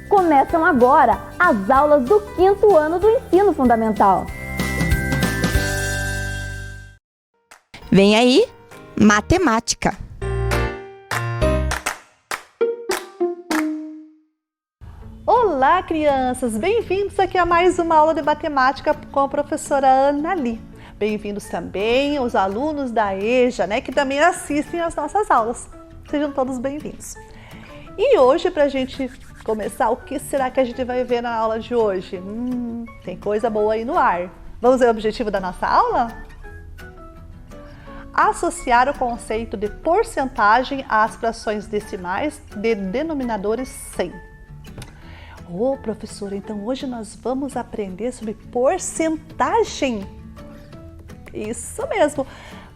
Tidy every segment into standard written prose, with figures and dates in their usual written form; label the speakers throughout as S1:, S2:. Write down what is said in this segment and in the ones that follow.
S1: Começam agora as aulas do 5º ano do Ensino Fundamental.
S2: Vem aí, matemática.
S3: Olá, crianças! Bem-vindos aqui a mais uma aula de matemática com a professora Ana Li. Bem-vindos também os alunos da EJA, que também assistem às nossas aulas. Sejam todos bem-vindos. E hoje, para a gente começar, o que será que a gente vai ver na aula de hoje? Tem coisa boa aí no ar. Vamos ver o objetivo da nossa aula? Associar o conceito de porcentagem às frações decimais de denominadores 100. Professora, então hoje nós vamos aprender sobre porcentagem. Isso mesmo,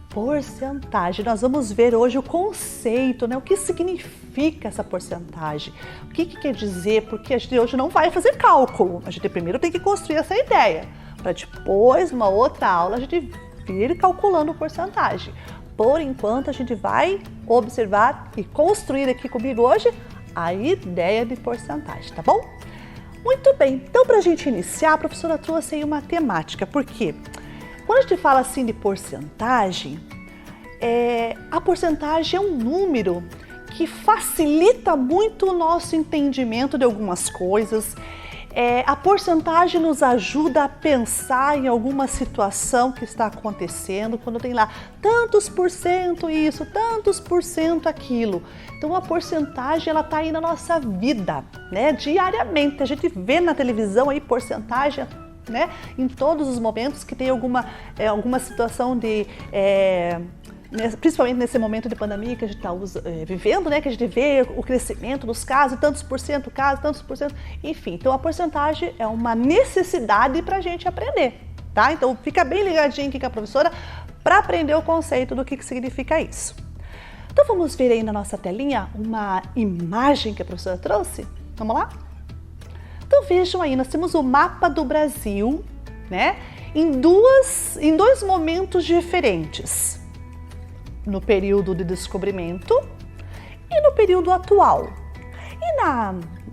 S3: porcentagem. Nós vamos ver hoje o conceito, o que significa essa porcentagem. O que quer dizer, porque a gente hoje não vai fazer cálculo. A gente primeiro tem que construir essa ideia, para depois, numa outra aula, a gente vir calculando porcentagem. Por enquanto, a gente vai observar e construir aqui comigo hoje a ideia de porcentagem, tá bom? Muito bem, então para a gente iniciar, a professora trouxe aí uma temática, porque quando a gente fala assim de porcentagem, a porcentagem é um número que facilita muito o nosso entendimento de algumas coisas. A porcentagem nos ajuda a pensar em alguma situação que está acontecendo, quando tem lá tantos por cento isso, tantos por cento aquilo. Então a porcentagem ela está aí na nossa vida, diariamente. A gente vê na televisão aí porcentagem, em todos os momentos que tem alguma situação de... principalmente nesse momento de pandemia que a gente está vivendo, que a gente vê o crescimento dos casos, tantos por cento casos, tantos por cento, enfim. Então a porcentagem é uma necessidade para a gente aprender, tá? Então fica bem ligadinho aqui com a professora para aprender o conceito do que significa isso. Então vamos ver aí na nossa telinha uma imagem que a professora trouxe? Vamos lá? Então vejam aí, nós temos o mapa do Brasil, em dois momentos diferentes. No período de descobrimento e no período atual. E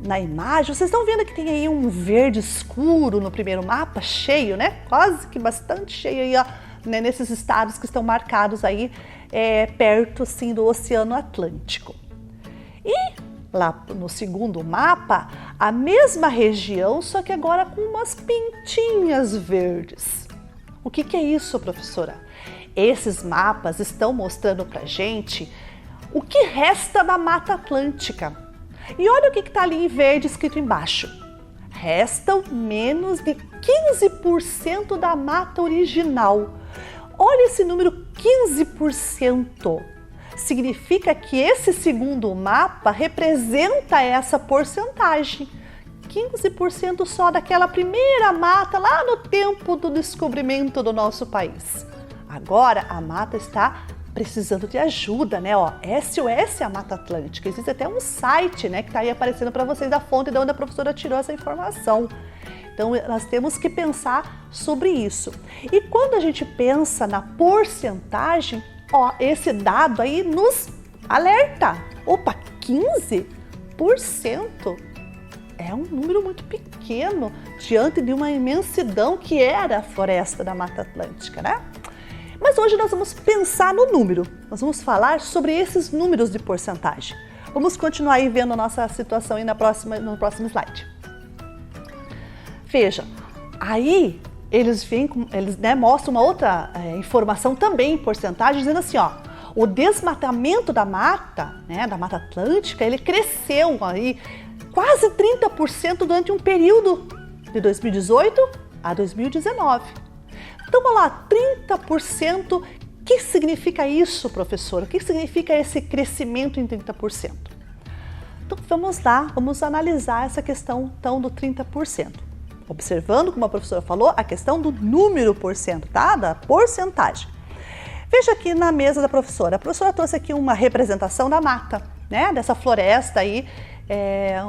S3: na imagem, vocês estão vendo que tem aí um verde escuro no primeiro mapa, cheio, quase que bastante cheio aí, nesses estados que estão marcados aí perto, assim, do Oceano Atlântico. E lá no segundo mapa, a mesma região, só que agora com umas pintinhas verdes. O que é isso, professora? Esses mapas estão mostrando pra gente o que resta da Mata Atlântica. E olha o que está ali em verde escrito embaixo. Restam menos de 15% da mata original. Olha esse número 15%. Significa que esse segundo mapa representa essa porcentagem. 15% só daquela primeira mata lá no tempo do descobrimento do nosso país. Agora a mata está precisando de ajuda, SOS a Mata Atlântica. Existe até um site, que está aí aparecendo para vocês da fonte de onde a professora tirou essa informação. Então nós temos que pensar sobre isso. E quando a gente pensa na porcentagem, esse dado aí nos alerta. 15%? É um número muito pequeno diante de uma imensidão que era a floresta da Mata Atlântica, Mas hoje nós vamos pensar no número, nós vamos falar sobre esses números de porcentagem. Vamos continuar aí vendo a nossa situação aí no próximo slide. Veja, aí eles mostram uma outra informação também em porcentagem, dizendo assim, o desmatamento da Mata Atlântica, ele cresceu aí quase 30% durante um período de 2018 a 2019. Então, vamos lá, 30%, o que significa isso, professora? O que significa esse crescimento em 30%? Então, vamos lá, vamos analisar essa questão então, do 30%. Observando, como a professora falou, a questão do número por cento, tá? Da porcentagem. Veja aqui na mesa da professora. A professora trouxe aqui uma representação da mata, dessa floresta aí,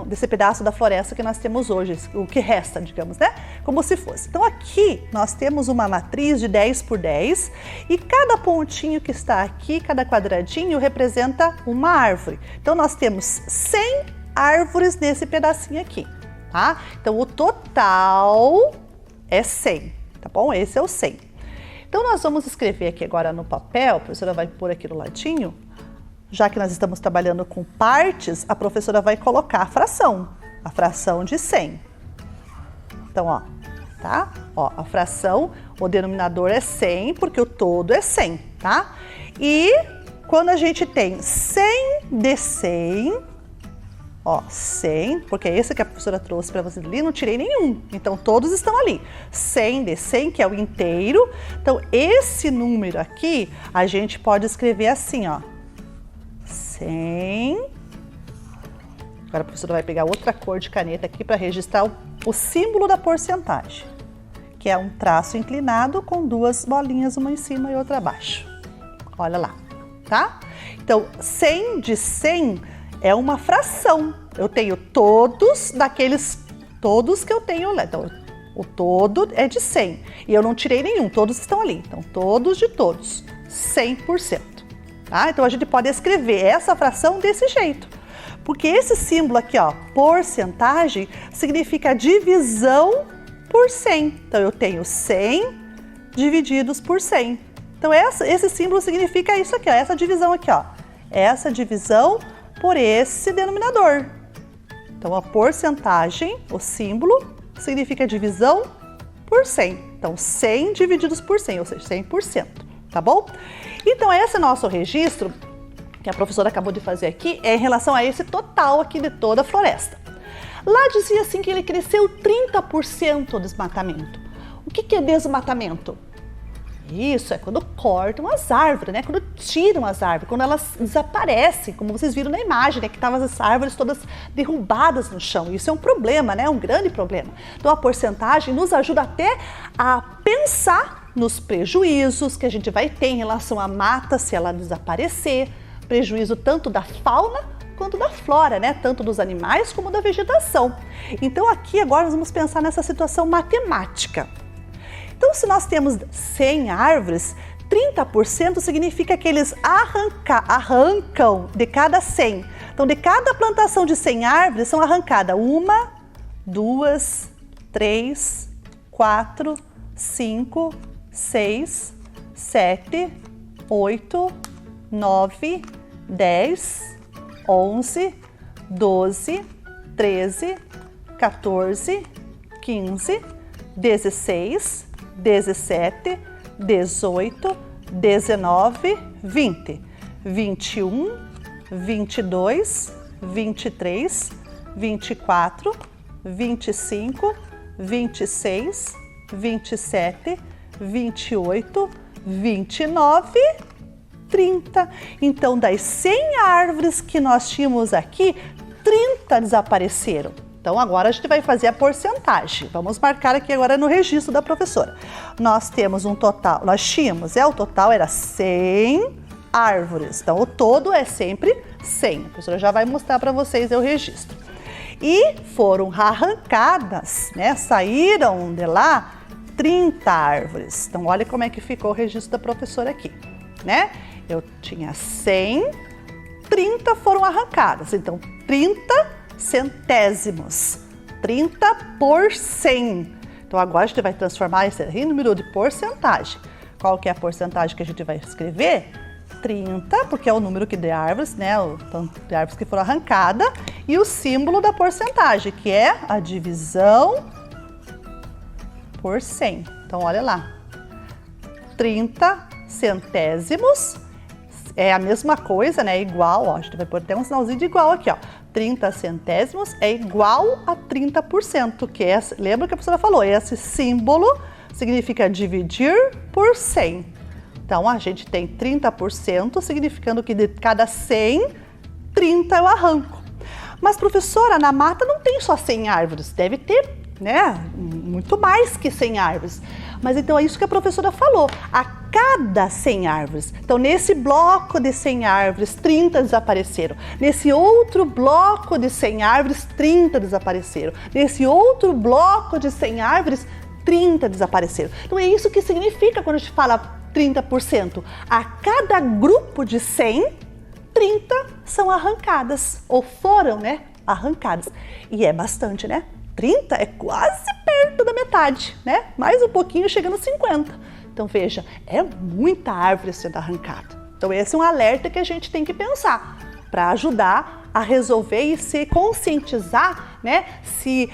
S3: desse pedaço da floresta que nós temos hoje, o que resta, digamos, né? Como se fosse. Então aqui nós temos uma matriz de 10 por 10 e cada pontinho que está aqui, cada quadradinho representa uma árvore. Então nós temos 100 árvores nesse pedacinho aqui, tá? Então o total é 100, tá bom? Esse é o 100. Então nós vamos escrever aqui agora no papel, a professora vai pôr aqui do ladinho. Já que nós estamos trabalhando com partes, a professora vai colocar a fração de 100. Então, ó, tá? Ó, a fração, o denominador é 100, porque o todo é 100, tá? E quando a gente tem 100 de 100, ó, 100, porque é esse que a professora trouxe para vocês ali, não tirei nenhum. Então, todos estão ali. 100 de 100, que é o inteiro. Então, esse número aqui, a gente pode escrever assim, ó. 100. Agora a professora vai pegar outra cor de caneta aqui para registrar o símbolo da porcentagem, que é um traço inclinado com duas bolinhas, uma em cima e outra abaixo. Olha lá, tá? Então, 100 de 100 é uma fração. Eu tenho todos que eu tenho lá. Então, o todo é de 100. E eu não tirei nenhum, todos estão ali. Então, todos de todos, 100%. Tá? Então, a gente pode escrever essa fração desse jeito. Porque esse símbolo aqui, ó, porcentagem, significa divisão por 100. Então, eu tenho 100 divididos por 100. Então, esse símbolo significa isso aqui, ó, essa divisão aqui, ó. Essa divisão por esse denominador. Então, a porcentagem, o símbolo, significa divisão por 100. Então, 100 divididos por 100, ou seja, 100%, tá bom? Então, esse nosso registro, que a professora acabou de fazer aqui, é em relação a esse total aqui de toda a floresta. Lá dizia assim que ele cresceu 30% o desmatamento. O que é desmatamento? Isso, é quando cortam as árvores, né? Quando tiram as árvores, quando elas desaparecem, como vocês viram na imagem, né? Que estavam as árvores todas derrubadas no chão. Isso é um problema, né? Um grande problema. Então, a porcentagem nos ajuda até a pensar nos prejuízos que a gente vai ter em relação à mata se ela desaparecer, prejuízo tanto da fauna quanto da flora, né? Tanto dos animais como da vegetação. Então, aqui agora nós vamos pensar nessa situação matemática. Então, se nós temos 100 árvores, 30% significa que eles arrancam de cada 100. Então, de cada plantação de 100 árvores, são arrancadas 1, 2, 3, 4, 5, 6, 7, 8, 9, 10, 11, 12, 13, 14, 15, 16, 17, 18, 19, 20, 21, 22, 23, 24, 25, 26, 27, 28, 29, 30. Então, das 100 árvores que nós tínhamos aqui, 30 desapareceram. Então, agora a gente vai fazer a porcentagem. Vamos marcar aqui agora no registro da professora. Nós temos um total, o total era 100 árvores. Então, o todo é sempre 100. A professora já vai mostrar para vocês o registro. E foram arrancadas, né? Saíram de lá 30 árvores. Então, olha como é que ficou o registro da professora aqui, né? Eu tinha 100, 30 foram arrancadas. Então, 30 centésimos, 30 por 100. Então, agora a gente vai transformar esse número de porcentagem. Qual que é a porcentagem que a gente vai escrever? 30, porque é o número de árvores, né? O tanto de árvores que foram arrancadas. E o símbolo da porcentagem, que é a divisão por 100. Então, olha lá. 30 centésimos é a mesma coisa, né? Igual, ó, a gente vai pôr até um sinalzinho de igual aqui, ó. 30 centésimos é igual a 30%, que é, lembra que a professora falou, esse símbolo significa dividir por 100. Então, a gente tem 30%, significando que de cada 100, 30 eu arranco. Mas, professora, na mata não tem só 100 árvores, deve ter, né, muito mais que 100 árvores. Mas então é isso que a professora falou, a cada 100 árvores. Então nesse bloco de 100 árvores, 30 desapareceram. Nesse outro bloco de 100 árvores, 30 desapareceram. Nesse outro bloco de 100 árvores, 30 desapareceram. Então é isso que significa quando a gente fala 30%. A cada grupo de 100, 30 são arrancadas, ou foram, né, arrancadas. E é bastante, né? 30 é quase perto da metade, né? Mais um pouquinho, chegando a 50. Então veja, é muita árvore sendo arrancada. Então esse é um alerta que a gente tem que pensar para ajudar a resolver e se conscientizar, né? Se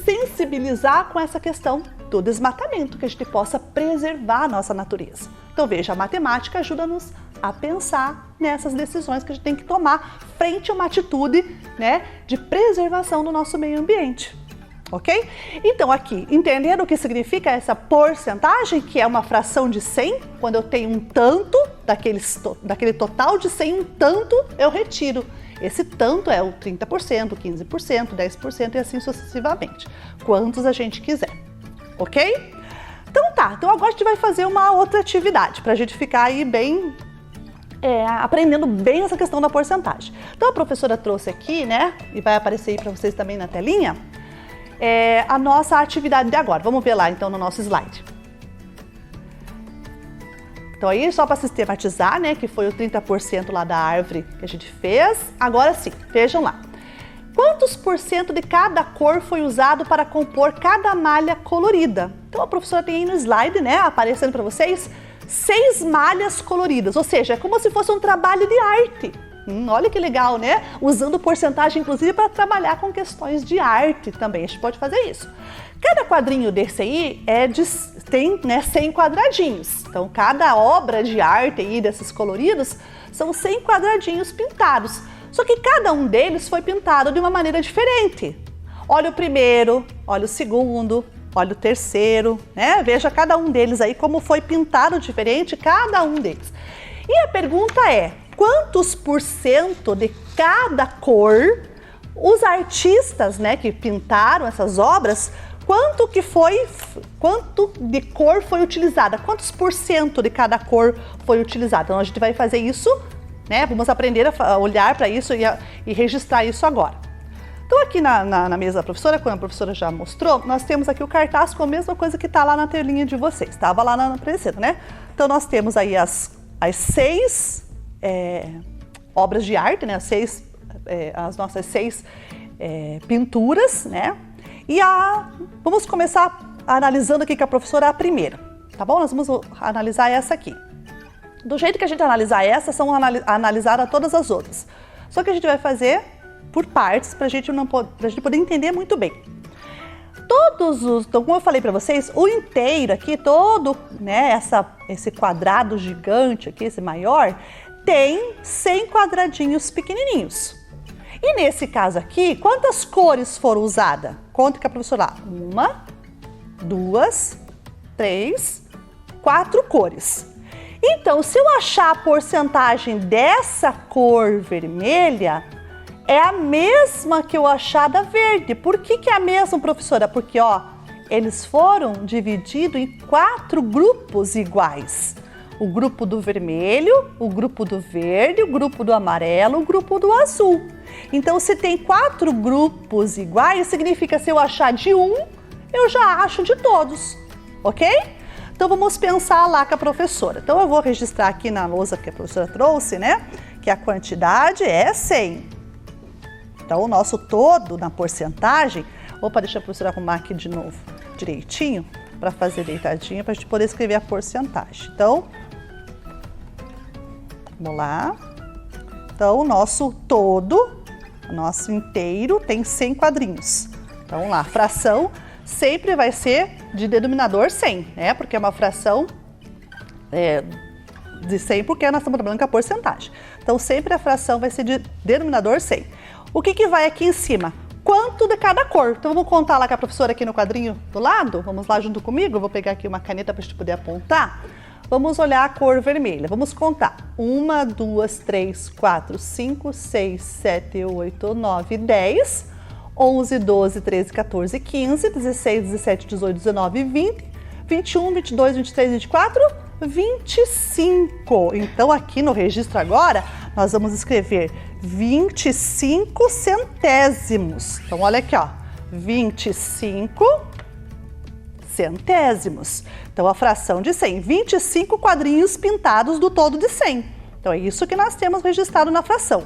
S3: sensibilizar com essa questão do desmatamento, que a gente possa preservar a nossa natureza. Então veja, a matemática ajuda-nos a pensar nessas decisões que a gente tem que tomar frente a uma atitude, né, de preservação do nosso meio ambiente. Ok? Então aqui, entendendo o que significa essa porcentagem, que é uma fração de 100, quando eu tenho um tanto, daquele total de 100, um tanto eu retiro. Esse tanto é o 30%, 15%, 10% e assim sucessivamente, quantos a gente quiser. Ok? Então tá, então agora a gente vai fazer uma outra atividade, para a gente ficar aí bem, aprendendo bem essa questão da porcentagem. Então a professora trouxe aqui, né, e vai aparecer aí para vocês também na telinha, a nossa atividade de agora. Vamos ver lá então no nosso slide. Então aí só para sistematizar, né, que foi o 30% lá da árvore que a gente fez. Agora sim, vejam lá. Quantos por cento de cada cor foi usado para compor cada malha colorida? Então a professora tem aí no slide, né, aparecendo para vocês, 6 malhas coloridas, ou seja, é como se fosse um trabalho de arte. Olha que legal, né? Usando porcentagem, inclusive, para trabalhar com questões de arte também. A gente pode fazer isso. Cada quadrinho desse aí tem, né, 100 quadradinhos. Então, cada obra de arte aí desses coloridos são 100 quadradinhos pintados. Só que cada um deles foi pintado de uma maneira diferente. Olha o primeiro, olha o segundo, olha o terceiro, né? Veja cada um deles aí como foi pintado diferente, cada um deles. E a pergunta é, quantos por cento de cada cor os artistas, né, que pintaram essas obras, quanto de cor foi utilizada? Quantos por cento de cada cor foi utilizada? Então a gente vai fazer isso, né? Vamos aprender a olhar para isso e registrar isso agora. Então aqui na mesa da professora, como a professora já mostrou, nós temos aqui o cartaz com a mesma coisa que está lá na telinha de vocês. Estava lá na aparecendo, né? Então nós temos aí as 6 obras de arte, né? As nossas 6 pinturas, né? E vamos começar analisando aqui com a professora a primeira, tá bom? Nós vamos analisar essa aqui. Do jeito que a gente analisar essa, são analisadas todas as outras. Só que a gente vai fazer por partes, para a gente poder entender muito bem. Então, como eu falei para vocês, o inteiro aqui, todo, né, esse quadrado gigante aqui, esse maior, tem 100 quadradinhos pequenininhos. E nesse caso aqui, quantas cores foram usadas? Conta com a professora. 1, 2, 3, 4 cores. Então, se eu achar a porcentagem dessa cor vermelha, é a mesma que eu achar da verde. Por que é a mesma, professora? Porque, ó, eles foram divididos em 4 grupos iguais. O grupo do vermelho, o grupo do verde, o grupo do amarelo, o grupo do azul. Então, se tem 4 grupos iguais, significa que se eu achar de um, eu já acho de todos, ok? Então, vamos pensar lá com a professora. Então, eu vou registrar aqui na lousa que a professora trouxe, né? Que a quantidade é 100. Então, o nosso todo na porcentagem... Opa, deixa a professora arrumar aqui de novo direitinho, para fazer deitadinho, para a gente poder escrever a porcentagem. Então, vamos lá. Então, o nosso todo, o nosso inteiro, tem 100 quadrinhos. Então, vamos lá, a fração sempre vai ser de denominador 100, né? Porque é uma fração de 100, porque nós estamos trabalhando com a porcentagem. Então, sempre a fração vai ser de denominador 100. O que vai aqui em cima? Quanto de cada cor? Então, vamos contar lá com a professora aqui no quadrinho do lado? Vamos lá junto comigo? Eu vou pegar aqui uma caneta para a gente poder apontar. Vamos olhar a cor vermelha. Vamos contar. 1, 2, 3, 4, 5, 6, 7, 8, 9, 10. 11, 12, 13, 14, 15, 16, 17, 18, 19, 20, 21, 22, 23, 24, 25. Então, aqui no registro agora, nós vamos escrever 25 centésimos. Então, olha aqui, ó, 25 centésimos. Então, a fração de 100, 25 quadrinhos pintados do todo de 100. Então, é isso que nós temos registrado na fração.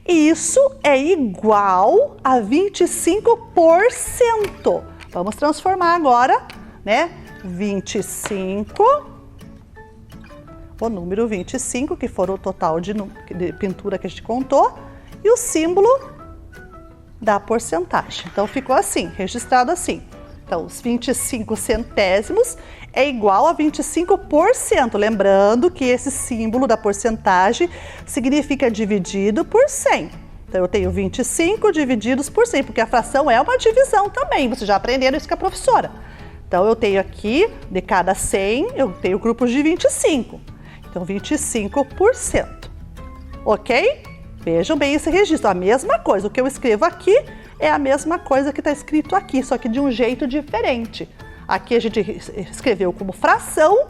S3: E isso é igual a 25%. Vamos transformar agora, né? 25, o número 25, que for o total de pintura que a gente contou, e o símbolo da porcentagem. Então, ficou assim, registrado assim. Então, os 25 centésimos é igual a 25%. Lembrando que esse símbolo da porcentagem significa dividido por 100. Então, eu tenho 25 divididos por 100, porque a fração é uma divisão também. Vocês já aprenderam isso com a professora. Então, eu tenho aqui, de cada 100, eu tenho grupos de 25. Então, 25%. Ok? Vejam bem esse registro. A mesma coisa, o que eu escrevo aqui é a mesma coisa que está escrito aqui, só que de um jeito diferente. Aqui a gente escreveu como fração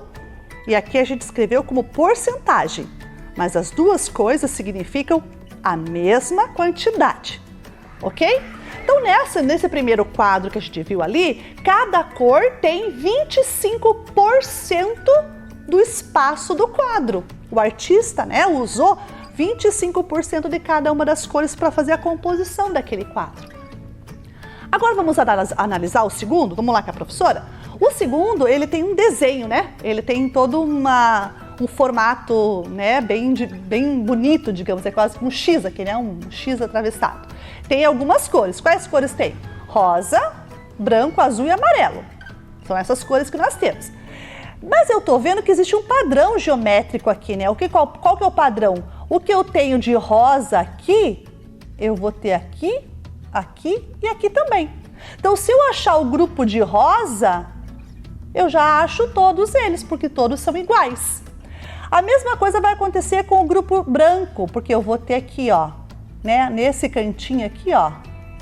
S3: e aqui a gente escreveu como porcentagem. Mas as duas coisas significam a mesma quantidade, ok? Então, nesse primeiro quadro que a gente viu ali, cada cor tem 25% do espaço do quadro. O artista, né, usou 25% de cada uma das cores para fazer a composição daquele quadro. Agora vamos analisar o segundo, vamos lá com a professora. O segundo, ele tem um desenho, né? Ele tem todo um formato, né, bem bonito, digamos, é quase um X aqui, né? Um X atravessado. Tem algumas cores. Quais cores tem? Rosa, branco, azul e amarelo. São essas cores que nós temos. Mas eu tô vendo que existe um padrão geométrico aqui, né? Qual que é o padrão? O que eu tenho de rosa aqui, eu vou ter aqui, aqui e aqui também. Então, se eu achar o grupo de rosa, eu já acho todos eles, porque todos são iguais. A mesma coisa vai acontecer com o grupo branco, porque eu vou ter aqui, ó, né, nesse cantinho aqui, ó,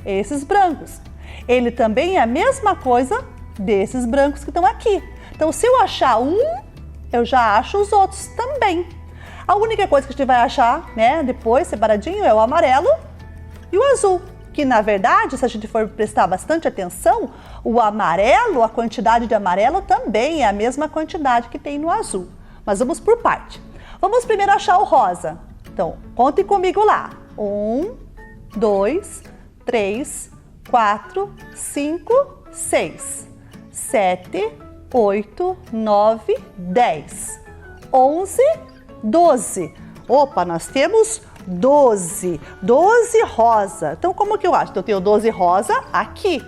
S3: esses brancos. Ele também é a mesma coisa desses brancos que estão aqui. Então, se eu achar um, eu já acho os outros também. A única coisa que a gente vai achar, né, depois, separadinho, é o amarelo e o azul. Que, na verdade, se a gente for prestar bastante atenção, o amarelo, a quantidade de amarelo também é a mesma quantidade que tem no azul. Mas vamos por parte. Vamos primeiro achar o rosa. Então, contem comigo lá. 1, 2, 3, 4, 5, 6, 7, 8, 9, 10, 11, 12. Opa, nós temos 12. 12 rosa. Então, como que eu acho? Eu tenho 12 rosa aqui.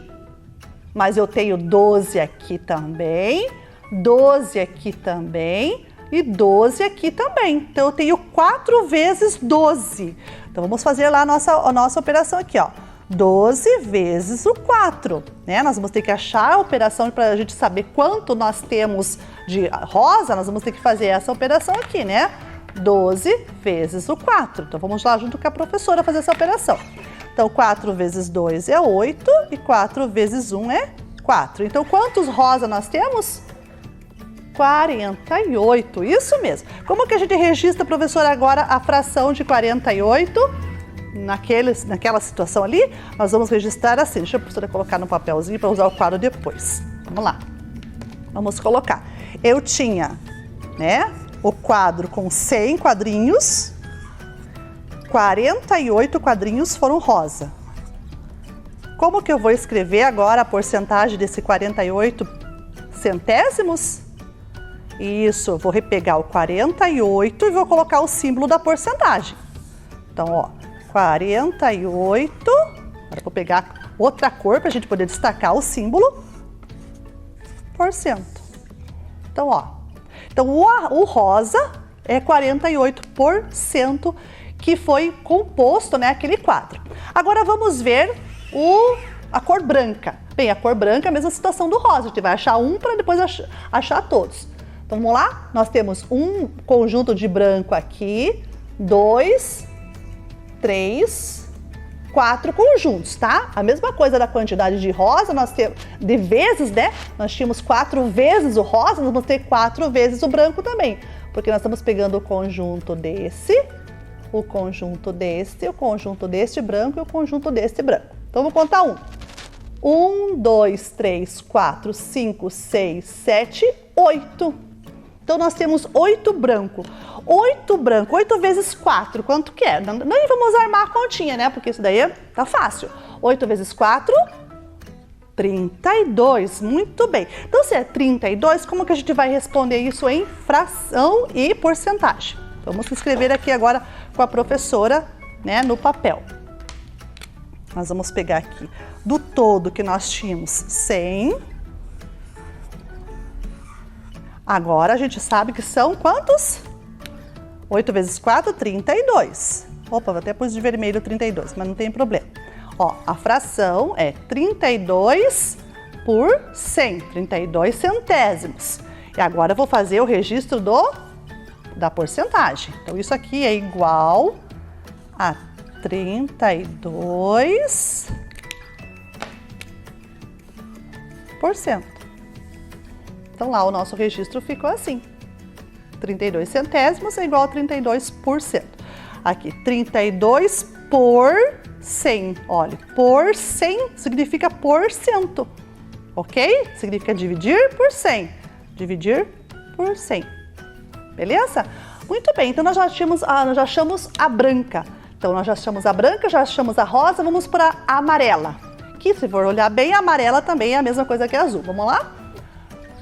S3: Mas eu tenho 12 aqui também, 12 aqui também e 12 aqui também. Então, eu tenho 4 vezes 12. Então, vamos fazer lá a nossa operação aqui, ó. 12 vezes o 4, né? Nós vamos ter que achar a operação para a gente saber quanto nós temos de rosa, nós vamos ter que fazer essa operação aqui, né? 12 vezes o 4. Então, vamos lá junto com a professora fazer essa operação. Então, 4 vezes 2 é 8 e 4 vezes 1 é 4. Então, quantos rosa nós temos? 48, isso mesmo. Como que a gente registra, professora, agora a fração de 48? Naquela situação ali, nós vamos registrar assim. Deixa a professora colocar no papelzinho para usar o quadro depois. Vamos lá. Vamos colocar. Eu tinha, né, o quadro com 100 quadrinhos, 48 quadrinhos foram rosa. Como que eu vou escrever agora a porcentagem desse 48 centésimos? Isso, eu vou repegar o 48 e vou colocar o símbolo da porcentagem. Então, ó, 48, agora vou pegar outra cor para a gente poder destacar o símbolo, %. Então, ó, então o rosa é 48% que foi composto, né, aquele quadro. Agora vamos ver a cor branca. Bem, a cor branca é a mesma situação do rosa, a gente vai achar um para depois achar todos. Então, vamos lá? Nós temos um conjunto de branco aqui, 2, 3, 4 conjuntos, tá? A mesma coisa da quantidade de rosa, nós temos de vezes, né? Nós tínhamos 4 vezes o rosa, nós vamos ter 4 vezes o branco também, porque nós estamos pegando o conjunto desse, o conjunto deste, o conjunto deste branco e o conjunto deste branco. Então, vou contar 1, 2, 3, 4, 5, 6, 7, 8. Então, nós temos 8 branco. 8 branco, 8 vezes 4, quanto que é? Nem vamos armar a continha, né? Porque isso daí tá fácil. 8 vezes 4, 32. Muito bem. Então, se é 32, como que a gente vai responder isso em fração e porcentagem? Vamos escrever aqui agora com a professora, né, no papel. Nós vamos pegar aqui do todo que nós tínhamos 100. Agora a gente sabe que são quantos? 8 vezes 4, 32. Opa, até pus de vermelho 32, mas não tem problema. Ó, a fração é 32 por 100, 32 centésimos. E agora eu vou fazer o registro da porcentagem. Então, isso aqui é igual a 32%. Então, lá o nosso registro ficou assim. 32 centésimos é igual a 32%. Aqui, 32 por 100. Olha, por 100 significa porcento, ok? Significa dividir por 100. Dividir por 100. Beleza? Muito bem, então nós já achamos a branca. Então, nós já achamos a branca, já achamos a rosa, vamos para a amarela. Que, se for olhar bem, a amarela também é a mesma coisa que a azul. Vamos lá?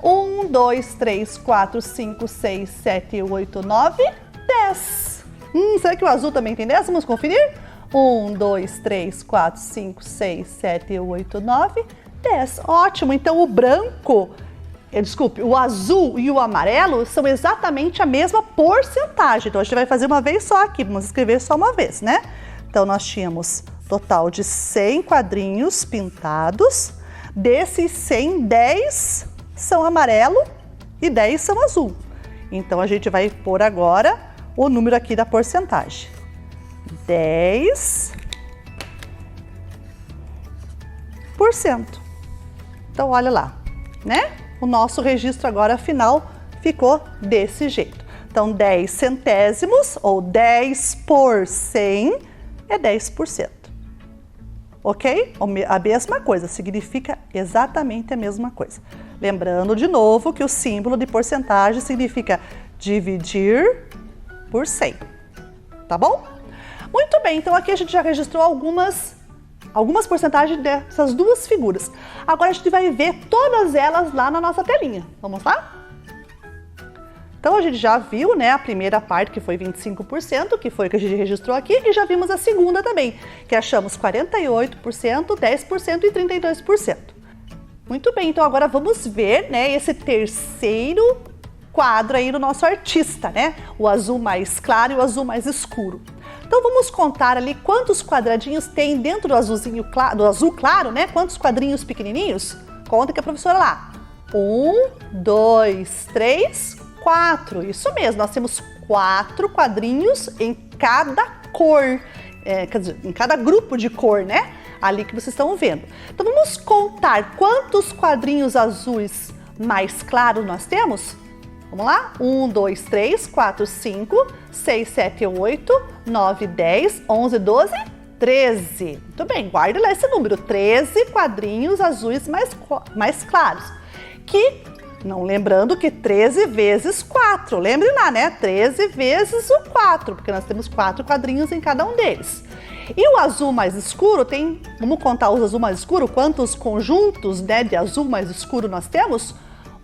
S3: 1, 2, 3, 4, 5, 6, 7, 8, 9, 10. Será que o azul também tem 10? Vamos conferir? 1, 2, 3, 4, 5, 6, 7, 8, 9, 10. Ótimo, então o branco, o azul e o amarelo são exatamente a mesma porcentagem. Então, a gente vai fazer uma vez só aqui, vamos escrever só uma vez, né? Então, nós tínhamos total de 100 quadrinhos pintados. Desses 100, 10 são amarelo e 10 são azul. Então, a gente vai pôr agora o número aqui da porcentagem. 10%. Então, olha lá, né? O nosso registro agora final ficou desse jeito. Então, 10 centésimos ou 10 por 100 é 10%. Ok? A mesma coisa, significa exatamente a mesma coisa. Lembrando de novo que o símbolo de porcentagem significa dividir por 100. Tá bom? Muito bem, então aqui a gente já registrou algumas porcentagens dessas duas figuras. Agora a gente vai ver todas elas lá na nossa telinha. Vamos lá? Então, a gente já viu, né, a primeira parte, que foi 25%, que foi o que a gente registrou aqui, e já vimos a segunda também, que achamos 48%, 10% e 32%. Muito bem, então agora vamos ver, né, esse terceiro quadro aí do nosso artista, né? O azul mais claro e o azul mais escuro. Então, vamos contar ali quantos quadradinhos tem dentro do do azul claro, né? Quantos quadrinhos pequenininhos? Conta que a professora lá. 1, 2, 3, 4. Isso mesmo, nós temos 4 quadrinhos em cada cor, quer dizer, em cada grupo de cor, né? Ali que vocês estão vendo. Então, vamos contar quantos quadrinhos azuis mais claros nós temos? Vamos lá? 1, 2, 3, 4, 5, 6, 7, 8, 9, 10, 11, 12, 13. Muito bem, guarde lá esse número. 13 quadrinhos azuis mais claros. Que, não lembrando que 13 vezes 4. Lembre lá, né? 13 vezes o 4, porque nós temos 4 quadrinhos em cada um deles. E o azul mais escuro tem... Vamos contar os azul mais escuro? Quantos conjuntos, né, de azul mais escuro nós temos?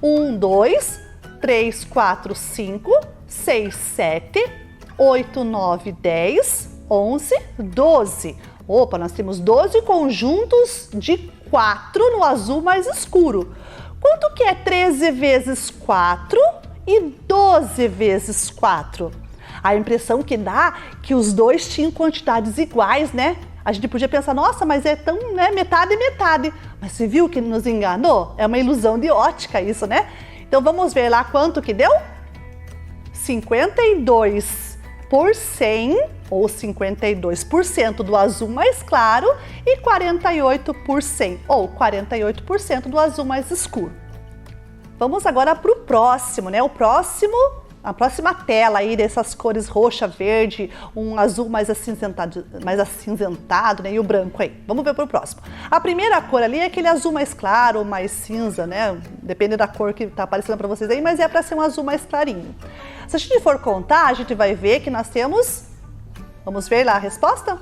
S3: 1, 2... 3, 4, 5, 6, 7, 8, 9, 10, 11, 12. Opa, nós temos 12 conjuntos de 4 no azul mais escuro. Quanto que é 13 vezes 4 e 12 vezes 4? A impressão que dá que os dois tinham quantidades iguais, né? A gente podia pensar, nossa, mas é tão, né, metade e metade. Mas você viu que nos enganou? É uma ilusão de ótica isso, né? Então, vamos ver lá quanto que deu? 52 por 100, ou 52% do azul mais claro, e 48 por 100, ou 48% do azul mais escuro. Vamos agora para o próximo, né? A próxima tela aí dessas cores roxa, verde, um azul mais acinzentado, né? E o branco aí. Vamos ver para o próximo. A primeira cor ali é aquele azul mais claro, mais cinza, né? Depende da cor que está aparecendo para vocês aí, mas é para ser um azul mais clarinho. Se a gente for contar, a gente vai ver que nós temos, vamos ver lá a resposta?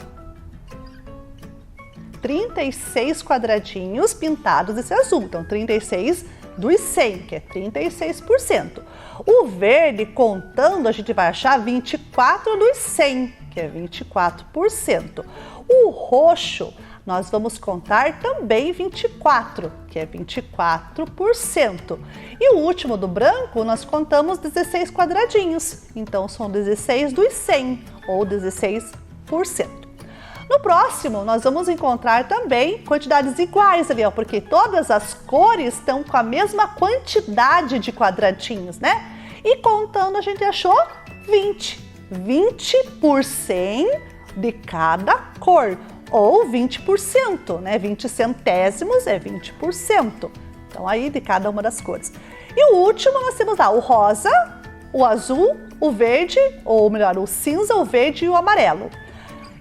S3: 36 quadradinhos pintados desse azul. Então, 36 dos 100, que é 36%. O verde, contando, a gente vai achar 24 dos 100, que é 24%. O roxo, nós vamos contar também 24, que é 24%. E o último do branco, nós contamos 16 quadradinhos, então são 16 dos 100, ou 16%. No próximo, nós vamos encontrar também quantidades iguais ali, ó, porque todas as cores estão com a mesma quantidade de quadradinhos, né? E contando, a gente achou 20. 20 por 100 de cada cor, ou 20%, né? 20 centésimos é 20%. Então, aí de cada uma das cores. E o último, nós temos lá o rosa, o azul, o verde, ou melhor, o cinza, o verde e o amarelo.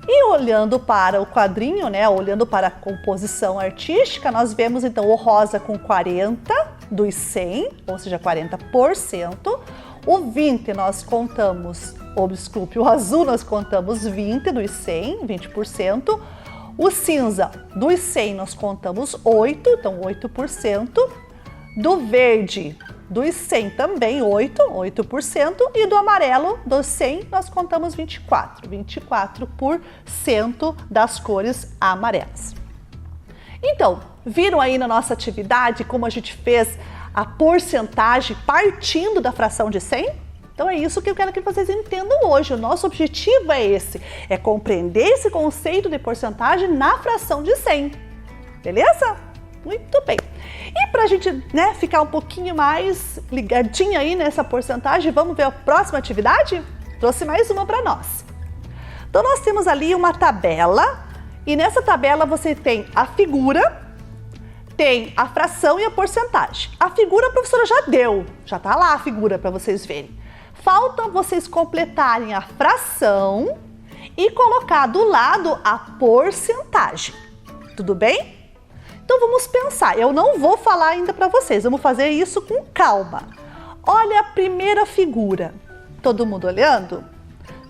S3: E olhando para o quadrinho, né, olhando para a composição artística, nós vemos então o rosa com 40 dos 100, ou seja, 40%. O 20 nós contamos, ou desculpe, o azul nós contamos 20 dos 100, 20%. O cinza dos 100 nós contamos 8, então 8%. Do verde dos 100 também 8%, e do amarelo dos 100 nós contamos 24% das cores amarelas. Então, viram aí na nossa atividade como a gente fez a porcentagem partindo da fração de 100? Então é isso que eu quero que vocês entendam hoje. O nosso objetivo é esse, é compreender esse conceito de porcentagem na fração de 100. Beleza? Muito bem. E para a gente, né, ficar um pouquinho mais ligadinho aí nessa porcentagem, vamos ver a próxima atividade? Trouxe mais uma para nós. Então nós temos ali uma tabela, e nessa tabela você tem a figura, tem a fração e a porcentagem. A figura a professora já deu, já tá lá a figura para vocês verem. Falta vocês completarem a fração e colocar do lado a porcentagem. Tudo bem? Então vamos pensar, eu não vou falar ainda para vocês, vamos fazer isso com calma. Olha a primeira figura, todo mundo olhando?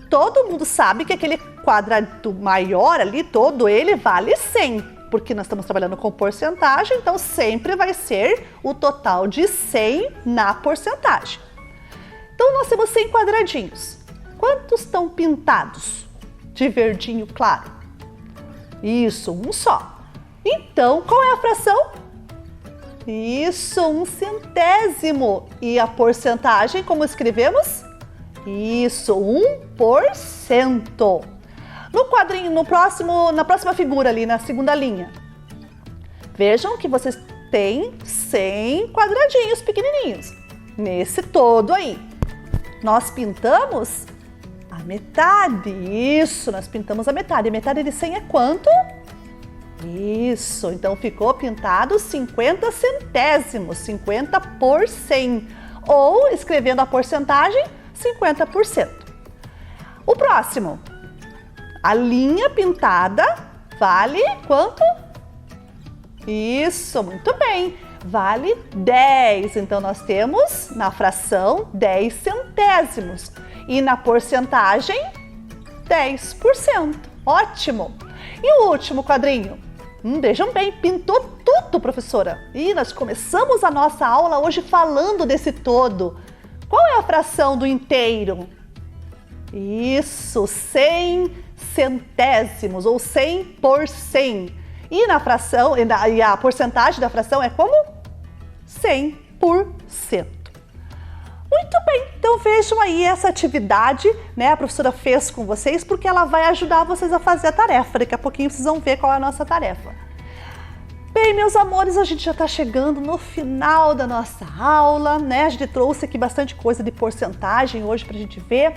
S3: Todo mundo sabe que aquele quadrado maior ali, todo ele vale 100, porque nós estamos trabalhando com porcentagem, então sempre vai ser o total de 100 na porcentagem. Então nós temos 100 quadradinhos, quantos estão pintados de verdinho claro? Isso, um só. Então, qual é a fração? Isso, 1/100. E a porcentagem, como escrevemos? Isso, 1%. No quadrinho, na próxima figura ali, na segunda linha. Vejam que vocês têm 100 quadradinhos pequenininhos. Nesse todo aí. Nós pintamos a metade. Isso, nós pintamos a metade. A metade de 100 é quanto? Isso, então ficou pintado 50 centésimos, 50 por 100, ou escrevendo a porcentagem, 50%. O próximo, a linha pintada vale quanto? Isso, muito bem, vale 10, então nós temos na fração 10 centésimos e na porcentagem 10%, ótimo! E o último quadrinho? Vejam bem, pintou tudo, professora. E nós começamos a nossa aula hoje falando desse todo. Qual é a fração do inteiro? Isso, 100 centésimos, ou 100 por 100. E na fração, e a porcentagem da fração é como? 100%. Muito bem, então vejam aí essa atividade, né, a professora fez com vocês, porque ela vai ajudar vocês a fazer a tarefa. Daqui a pouquinho vocês vão ver qual é a nossa tarefa. Bem, meus amores, a gente já está chegando no final da nossa aula, né? A gente trouxe aqui bastante coisa de porcentagem hoje para a gente ver.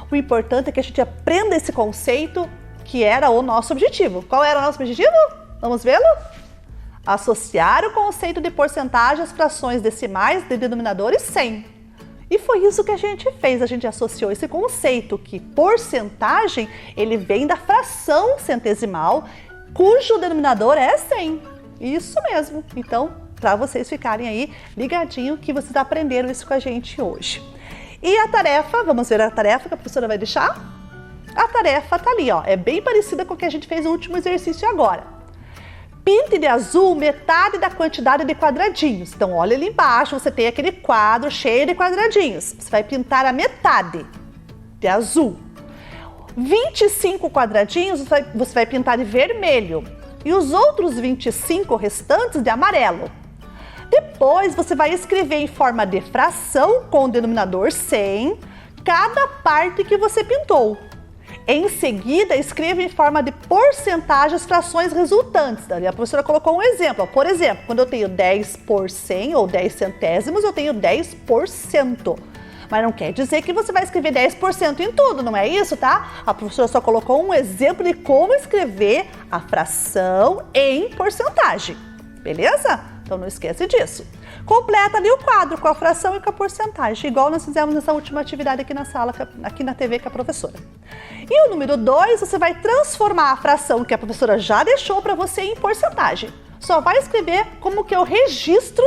S3: O importante é que a gente aprenda esse conceito que era o nosso objetivo. Qual era o nosso objetivo? Vamos vê-lo? Associar o conceito de porcentagem às frações decimais de denominadores 100. E foi isso que a gente fez, a gente associou esse conceito que porcentagem, ele vem da fração centesimal, cujo denominador é 100. Isso mesmo. Então, para vocês ficarem aí ligadinho que vocês aprenderam isso com a gente hoje. E a tarefa, vamos ver a tarefa que a professora vai deixar? A tarefa tá ali, ó, é bem parecida com o que a gente fez no último exercício agora. Pinte de azul metade da quantidade de quadradinhos. Então, olha ali embaixo, você tem aquele quadro cheio de quadradinhos. Você vai pintar a metade de azul. 25 quadradinhos você vai pintar de vermelho. E os outros 25 restantes de amarelo. Depois, você vai escrever em forma de fração com o denominador 100 cada parte que você pintou. Em seguida, escreva em forma de porcentagem as frações resultantes. A professora colocou um exemplo. Por exemplo, quando eu tenho 10 por 100 ou 10 centésimos, eu tenho 10%. Mas não quer dizer que você vai escrever 10% em tudo, não é isso, tá? A professora só colocou um exemplo de como escrever a fração em porcentagem. Beleza? Então não esquece disso. Completa ali o quadro com a fração e com a porcentagem, igual nós fizemos nessa última atividade aqui na sala, aqui na TV com a professora. E o número 2, você vai transformar a fração que a professora já deixou para você em porcentagem. Só vai escrever como que é o registro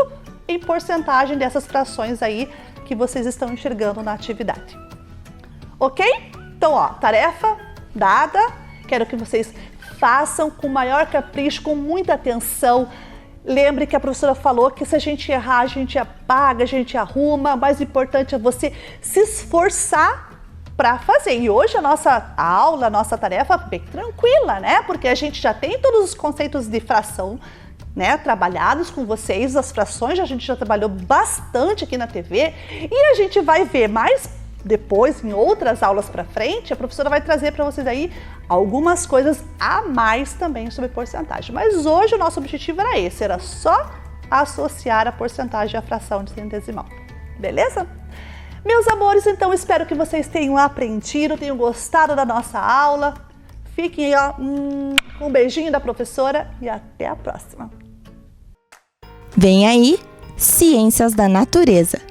S3: em porcentagem dessas frações aí que vocês estão enxergando na atividade. Ok? Então, ó, tarefa dada. Quero que vocês façam com maior capricho, com muita atenção. Lembre que a professora falou que se a gente errar, a gente apaga, a gente arruma. O mais importante é você se esforçar para fazer. E hoje a nossa aula, a nossa tarefa é bem tranquila, né? Porque a gente já tem todos os conceitos de fração, né, trabalhados com vocês, as frações a gente já trabalhou bastante aqui na TV e a gente vai ver mais depois, em outras aulas para frente, a professora vai trazer para vocês aí algumas coisas a mais também sobre porcentagem. Mas hoje o nosso objetivo era esse, era só associar a porcentagem à fração de centesimal. Beleza? Meus amores, então espero que vocês tenham aprendido, tenham gostado da nossa aula. Fiquem aí, ó, um beijinho da professora e até a próxima.
S2: Vem aí, Ciências da Natureza.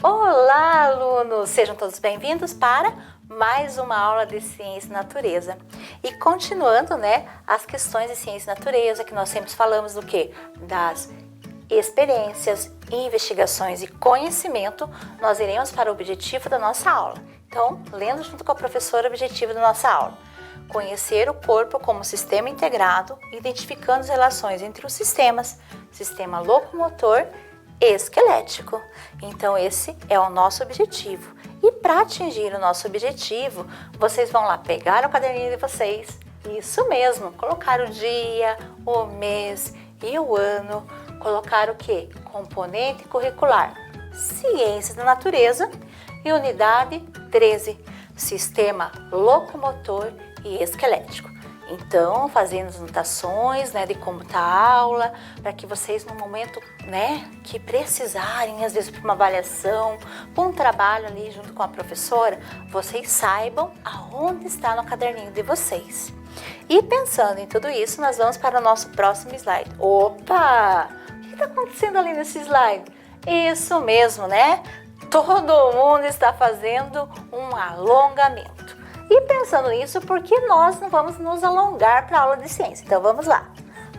S4: Olá, alunos! Sejam todos bem-vindos para mais uma aula de Ciência da Natureza. E continuando, né, as questões de Ciência da Natureza, que nós sempre falamos do quê? Das experiências, investigações e conhecimento, nós iremos para o objetivo da nossa aula. Então, lendo junto com a professora o objetivo da nossa aula. Conhecer o corpo como sistema integrado, identificando as relações entre os sistemas, sistema locomotor e esquelético. Então, esse é o nosso objetivo. E para atingir o nosso objetivo, vocês vão lá pegar o caderninho de vocês, isso mesmo, colocar o dia, o mês e o ano, colocar o quê? Componente curricular, Ciências da Natureza e unidade 13, Sistema Locomotor e Esquelético. Então, fazendo as anotações, né, de como está a aula, para que vocês no momento, né, que precisarem, às vezes para uma avaliação, para um trabalho ali junto com a professora, vocês saibam aonde está no caderninho de vocês. E pensando em tudo isso, nós vamos para o nosso próximo slide. Opa! O que está acontecendo ali nesse slide? Isso mesmo, né? Todo mundo está fazendo um alongamento. E pensando nisso, por que nós não vamos nos alongar para a aula de ciência? Então vamos lá.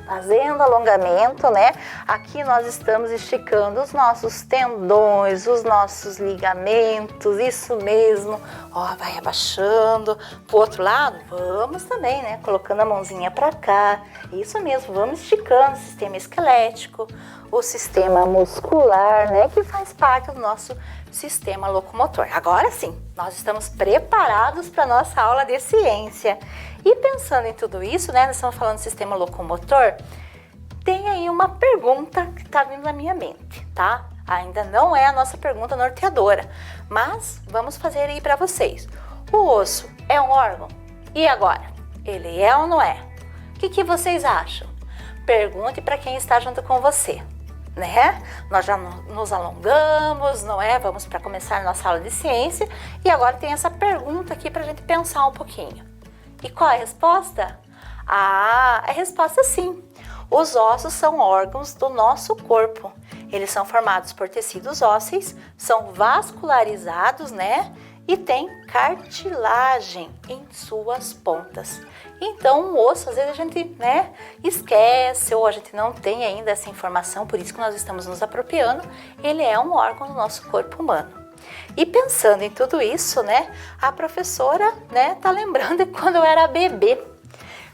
S4: Fazendo alongamento, né? Aqui nós estamos esticando os nossos tendões, os nossos ligamentos, isso mesmo. Ó, vai abaixando. Pro outro lado, vamos também, né? Colocando a mãozinha para cá. Isso mesmo, vamos esticando o sistema esquelético, o sistema muscular, né? Que faz parte do nosso sistema locomotor. Agora sim, nós estamos preparados para a nossa aula de ciência. E pensando em tudo isso, né, nós estamos falando do sistema locomotor, tem aí uma pergunta que está vindo na minha mente, tá? Ainda não é a nossa pergunta norteadora, mas vamos fazer aí para vocês. O osso é um órgão? E agora? Ele é ou não é? O que vocês acham? Pergunte para quem está junto com você, né? Nós já nos alongamos, não é? Vamos para começar a nossa aula de ciência e agora tem essa pergunta aqui para a gente pensar um pouquinho. E qual é a resposta? A resposta é sim. Os ossos são órgãos do nosso corpo. Eles são formados por tecidos ósseos, são vascularizados, né? E tem cartilagem em suas pontas. Então, o osso, às vezes a gente, né, esquece ou a gente não tem ainda essa informação, por isso que nós estamos nos apropriando. Ele é um órgão do nosso corpo humano. E pensando em tudo isso, né, a professora, né, tá lembrando de quando eu era bebê.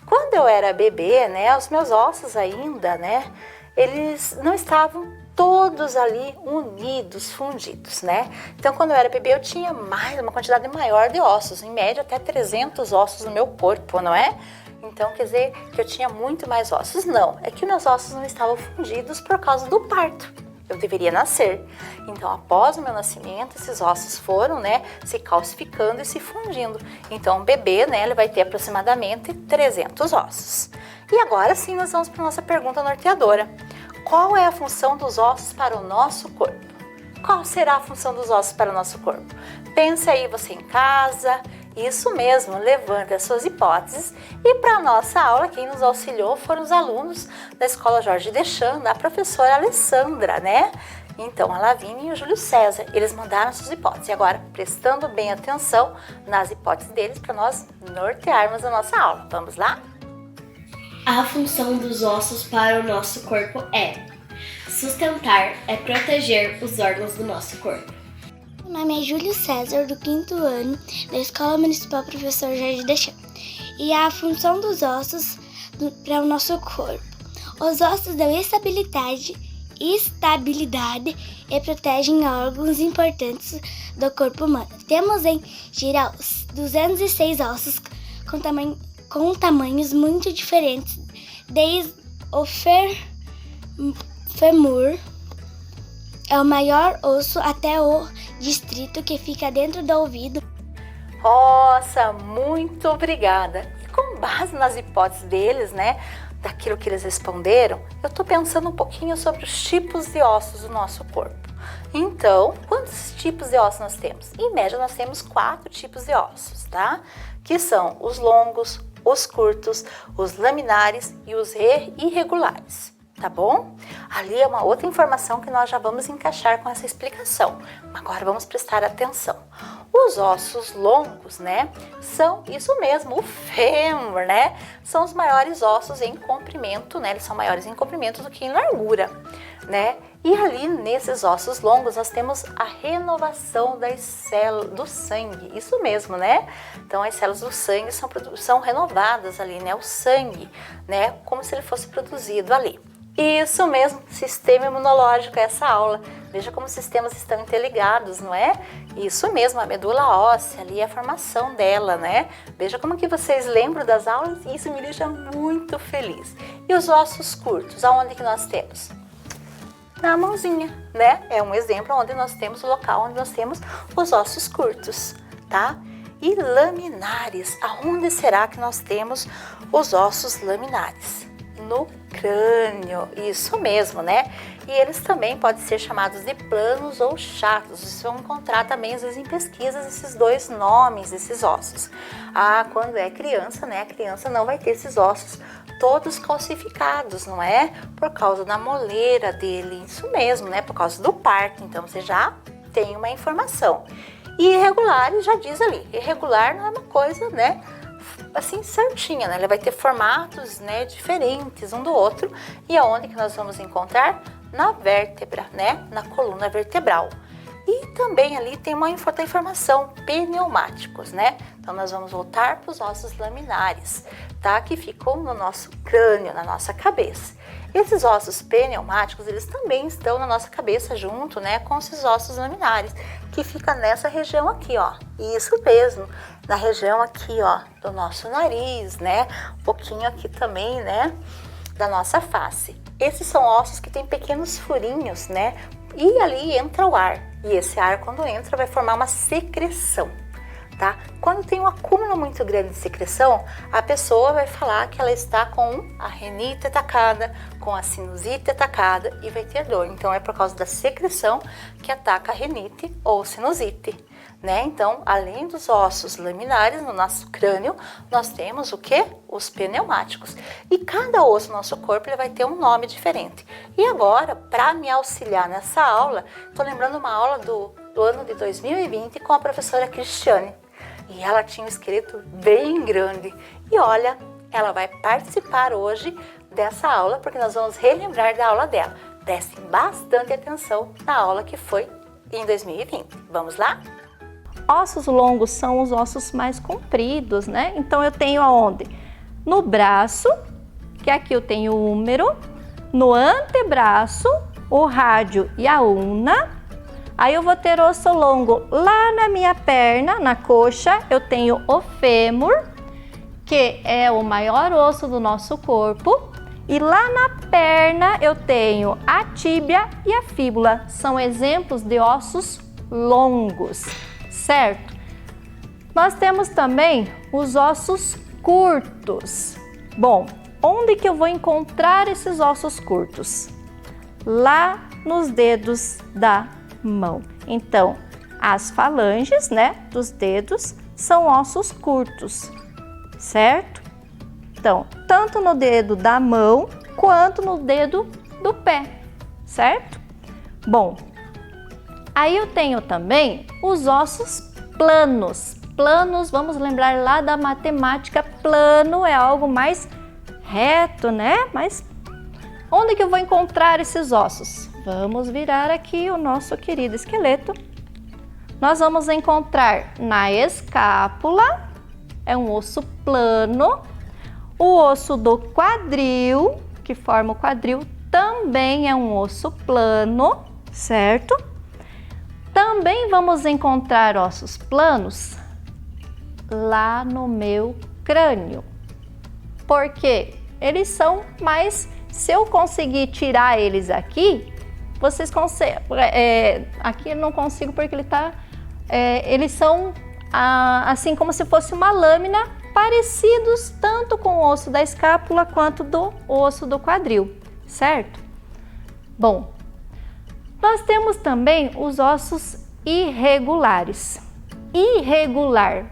S4: Quando eu era bebê, né, os meus ossos ainda, né, eles não estavam todos ali unidos, fundidos, né? Então, quando eu era bebê, eu tinha uma quantidade maior de ossos, em média até 300 ossos no meu corpo, não é? Então, quer dizer que eu tinha muito mais ossos? Não, é que meus ossos não estavam fundidos por causa do parto. Eu deveria nascer. Então, após o meu nascimento, esses ossos foram, né, se calcificando e se fundindo. Então, o bebê, né, ele vai ter aproximadamente 300 ossos. E agora sim, nós vamos para a nossa pergunta norteadora. Qual é a função dos ossos para o nosso corpo? Qual será a função dos ossos para o nosso corpo? Pense aí você em casa, isso mesmo, levante as suas hipóteses. E para a nossa aula, quem nos auxiliou foram os alunos da Escola Jorge Deschamps, da professora Alessandra, né? Então, a Lavínia e o Júlio César, eles mandaram suas hipóteses. E agora, prestando bem atenção nas hipóteses deles para nós nortearmos a nossa aula. Vamos lá?
S5: A função dos ossos para o nosso corpo é sustentar, é proteger os órgãos do nosso corpo.
S6: Meu nome é Júlio César, do 5º ano, da Escola Municipal Professor Jorge Deschamps. E a função dos ossos para o nosso corpo. Os ossos dão estabilidade e protegem órgãos importantes do corpo humano. Temos em geral 206 ossos com tamanhos muito diferentes, desde o fêmur, é o maior osso, até o distrito que fica dentro do ouvido.
S4: Nossa, muito obrigada! E com base nas hipóteses deles, né, daquilo que eles responderam, eu estou pensando um pouquinho sobre os tipos de ossos do nosso corpo. Então, quantos tipos de ossos nós temos? Em média, nós temos 4 tipos de ossos, tá? Que são os longos, os curtos, os laminares e os irregulares, tá bom? Ali é uma outra informação que nós já vamos encaixar com essa explicação. Agora vamos prestar atenção. Os ossos longos, né, são isso mesmo, o fêmur, né? São os maiores ossos em comprimento, né? Eles são maiores em comprimento do que em largura, né? E ali nesses ossos longos nós temos a renovação das células do sangue, isso mesmo, né? Então as células do sangue são renovadas ali, né? O sangue, né? Como se ele fosse produzido ali. Isso mesmo, sistema imunológico, essa aula. Veja como os sistemas estão interligados, não é? Isso mesmo, a medula óssea ali, a formação dela, né? Veja como que vocês lembram das aulas e isso me deixa muito feliz. E os ossos curtos, aonde que nós temos? Na mãozinha, né? É um exemplo onde nós temos o local onde nós temos os ossos curtos, tá? E laminares, aonde será que nós temos os ossos laminares? No crânio, isso mesmo, né? E eles também podem ser chamados de planos ou chatos. Vocês vão encontrar também, às vezes, em pesquisas, esses dois nomes, esses ossos. Quando é criança, né? A criança não vai ter esses ossos todos calcificados, não é? Por causa da moleira dele, isso mesmo, né? Por causa do parto. Então, você já tem uma informação. E irregulares, já diz ali, irregular não é uma coisa, né? Assim, certinha, né? Ele vai ter formatos, né, diferentes um do outro. E aonde que nós vamos encontrar? Na vértebra, né? Na coluna vertebral. E também ali tem uma outra informação, pneumáticos, né? Então, nós vamos voltar para os ossos laminares, tá? Que ficam no nosso crânio, na nossa cabeça. Esses ossos pneumáticos, eles também estão na nossa cabeça junto, né? Com esses ossos laminares, que fica nessa região aqui, ó. Isso mesmo, na região aqui, ó, do nosso nariz, né? Um pouquinho aqui também, né? Da nossa face. Esses são ossos que têm pequenos furinhos, né? E ali entra o ar. E esse ar, quando entra, vai formar uma secreção, tá? Quando tem um acúmulo muito grande de secreção, a pessoa vai falar que ela está com a rinite atacada, com a sinusite atacada e vai ter dor. Então, é por causa da secreção que ataca a rinite ou sinusite, né? Então, além dos ossos laminares no nosso crânio, nós temos o quê? Os pneumáticos. E cada osso do nosso corpo ele vai ter um nome diferente. E agora, para me auxiliar nessa aula, estou lembrando uma aula do ano de 2020 com a professora Cristiane. E ela tinha um esqueleto bem grande. E olha, ela vai participar hoje dessa aula, porque nós vamos relembrar da aula dela. Prestem bastante atenção na aula que foi em 2020. Vamos lá?
S7: Ossos longos são os ossos mais compridos, né? Então eu tenho aonde? No braço, que aqui eu tenho o húmero, no antebraço, o rádio e a ulna. Aí eu vou ter osso longo lá na minha perna, na coxa, eu tenho o fêmur, que é o maior osso do nosso corpo. E lá na perna eu tenho a tíbia e a fíbula. São exemplos de ossos longos, certo? Nós temos também os ossos curtos. Bom, onde que eu vou encontrar esses ossos curtos? Lá nos dedos da mão. Então, as falanges, né, dos dedos são ossos curtos, certo? Então, tanto no dedo da mão quanto no dedo do pé, certo? Bom, aí eu tenho também os ossos planos. Planos, vamos lembrar lá da matemática, plano é algo mais reto, né? Mas onde que eu vou encontrar esses ossos? Vamos virar aqui o nosso querido esqueleto. Nós vamos encontrar na escápula, é um osso plano. O osso do quadril, que forma o quadril, também é um osso plano, certo? Também vamos encontrar ossos planos lá no meu crânio, porque eles são mais, se eu conseguir tirar eles aqui, vocês conseguem, aqui eu não consigo porque eles são assim como se fosse uma lâmina, parecidos tanto com o osso da escápula quanto do osso do quadril, certo? Bom, nós temos também os ossos irregulares. Irregular.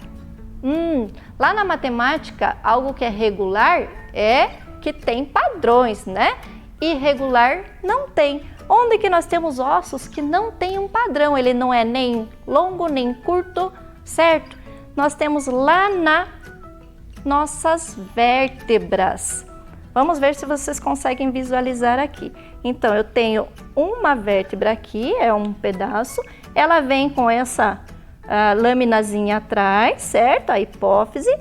S7: Lá na matemática, algo que é regular é que tem padrões, né? Irregular não tem. Onde que nós temos ossos que não tem um padrão? Ele não é nem longo, nem curto, certo? Nós temos lá nas nossas vértebras. Vamos ver se vocês conseguem visualizar aqui. Então, eu tenho uma vértebra aqui, é um pedaço. Ela vem com essa laminazinha atrás, certo? A hipófise.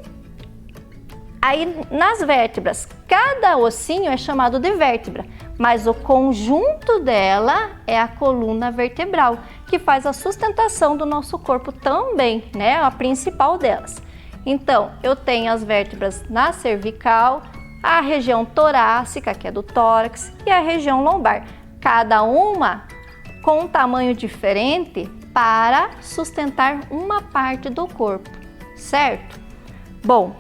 S7: Aí, nas vértebras, cada ossinho é chamado de vértebra, mas o conjunto dela é a coluna vertebral, que faz a sustentação do nosso corpo também, né? A principal delas. Então, eu tenho as vértebras na cervical, a região torácica, que é do tórax, e a região lombar. Cada uma com um tamanho diferente para sustentar uma parte do corpo, certo? Bom,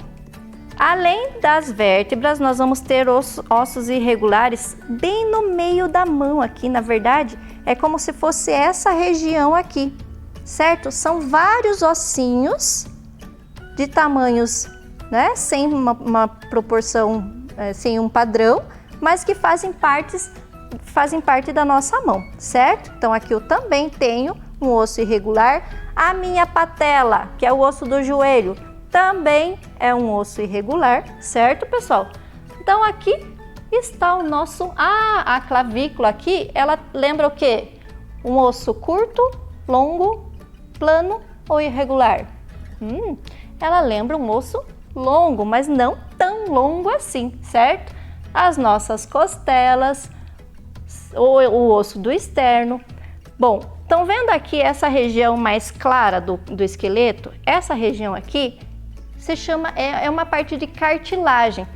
S7: além das vértebras, nós vamos ter ossos irregulares bem no meio da mão aqui. Na verdade, é como se fosse essa região aqui, certo? São vários ossinhos de tamanhos, né, sem uma proporção, sem um padrão, mas que fazem parte da nossa mão, certo? Então, aqui eu também tenho um osso irregular. A minha patela, que é o osso do joelho, também é um osso irregular, certo, pessoal? Então, aqui está o nosso... a clavícula aqui, ela lembra o quê? Um osso curto, longo, plano ou irregular? Ela lembra um osso longo, mas não tão longo assim, certo? As nossas costelas, o osso do externo. Bom, estão vendo aqui essa região mais clara do esqueleto? Essa região aqui se chama, é uma parte de cartilagem,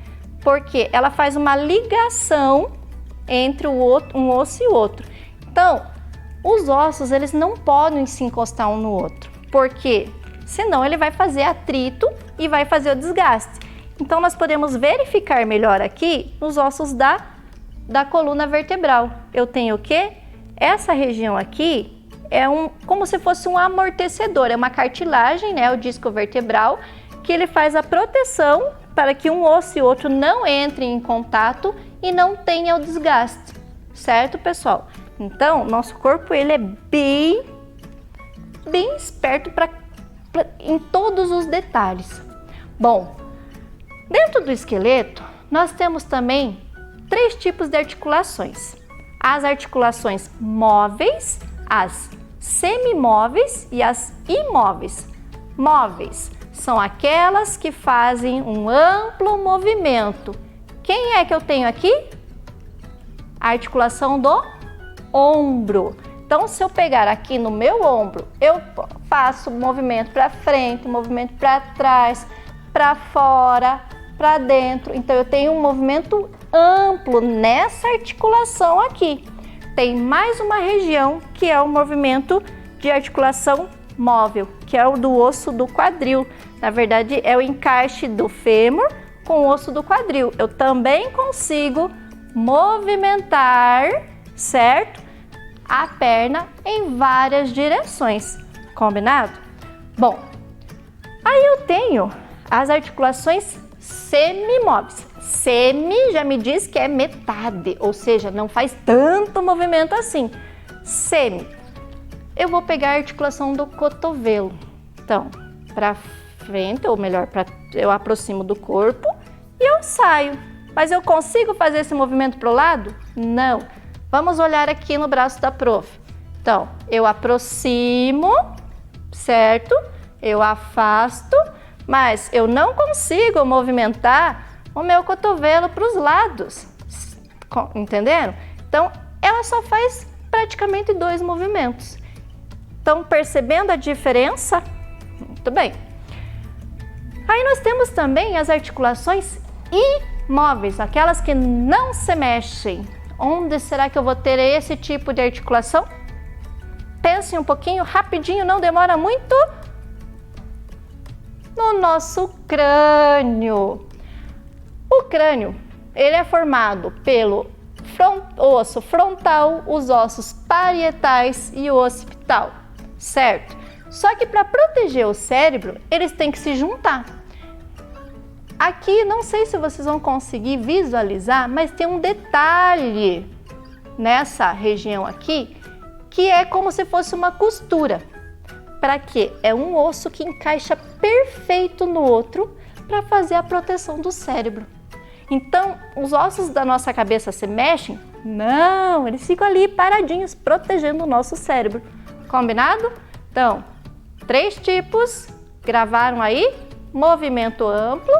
S7: porque ela faz uma ligação entre um osso e o outro. Então, os ossos, eles não podem se encostar um no outro, porque senão ele vai fazer atrito e vai fazer o desgaste. Então, nós podemos verificar melhor aqui nos ossos da coluna vertebral. Eu tenho o quê? Essa região aqui é como se fosse um amortecedor, é uma cartilagem, né, o disco vertebral, que ele faz a proteção para que um osso e outro não entrem em contato e não tenha o desgaste, certo, pessoal? Então, nosso corpo ele é bem esperto em todos os detalhes. Bom, dentro do esqueleto, nós temos também 3 tipos de articulações. As articulações móveis, as semimóveis e as imóveis. Móveis são aquelas que fazem um amplo movimento. Quem é que eu tenho aqui? A articulação do ombro. Então, se eu pegar aqui no meu ombro, eu faço movimento para frente, movimento para trás, para fora, para dentro. Então, eu tenho um movimento amplo nessa articulação aqui. Tem mais uma região que é o movimento de articulação móvel, que é o do osso do quadril. Na verdade, é o encaixe do fêmur com o osso do quadril. Eu também consigo movimentar, certo? A perna em várias direções. Combinado? Bom, aí eu tenho as articulações semimóveis. Semi já me diz que é metade, ou seja, não faz tanto movimento assim. Semi. Eu vou pegar a articulação do cotovelo. Então, para frente, ou melhor, eu aproximo do corpo e eu saio. Mas eu consigo fazer esse movimento para o lado? Não. Vamos olhar aqui no braço da prof. Então, eu aproximo, certo? Eu afasto, mas eu não consigo movimentar o meu cotovelo para os lados. Entenderam? Então, ela só faz praticamente 2 movimentos. Estão percebendo a diferença? Muito bem. Aí nós temos também as articulações imóveis, aquelas que não se mexem. Onde será que eu vou ter esse tipo de articulação? Pensem um pouquinho, rapidinho, não demora muito. No nosso crânio. O crânio, ele é formado pelo osso frontal, os ossos parietais e o occipital, certo? Só que para proteger o cérebro, eles têm que se juntar. Aqui, não sei se vocês vão conseguir visualizar, mas tem um detalhe nessa região aqui, que é como se fosse uma costura. Para quê? É um osso que encaixa perfeito no outro para fazer a proteção do cérebro. Então, os ossos da nossa cabeça se mexem? Não, eles ficam ali paradinhos, protegendo o nosso cérebro. Combinado? Então, 3 tipos, gravaram aí? Movimento amplo,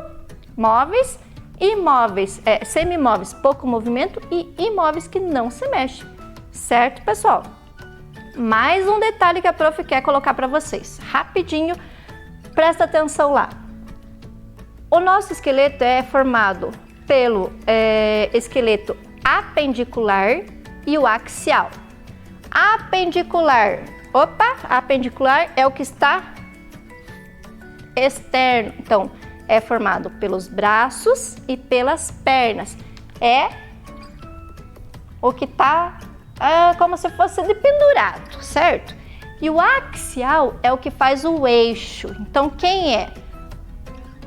S7: móveis, imóveis, semimóveis, pouco movimento e imóveis que não se mexem. Certo, pessoal? Mais um detalhe que a prof quer colocar para vocês. Rapidinho, presta atenção lá. O nosso esqueleto é formado pelo esqueleto apendicular e o axial. Apendicular, apendicular é o que está externo. Então, é formado pelos braços e pelas pernas. É o que está como se fosse de pendurado, certo? E o axial é o que faz o eixo. Então, quem é?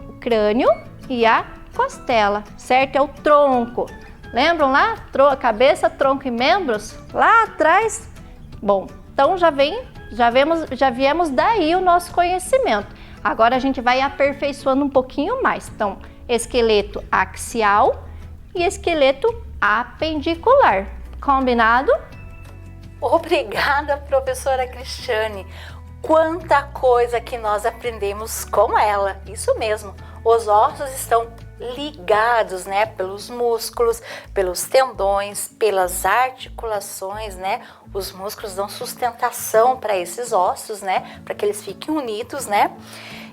S7: O crânio e a costela, certo? É o tronco. Lembram lá? Cabeça, tronco e membros? Lá atrás. Bom, então já viemos daí o nosso conhecimento. Agora a gente vai aperfeiçoando um pouquinho mais. Então, esqueleto axial e esqueleto apendicular. Combinado?
S4: Obrigada, professora Cristiane. Quanta coisa que nós aprendemos com ela. Isso mesmo, os ossos estão ligados, né, pelos músculos, pelos tendões, pelas articulações, né? Os músculos dão sustentação para esses ossos, né, para que eles fiquem unidos, né?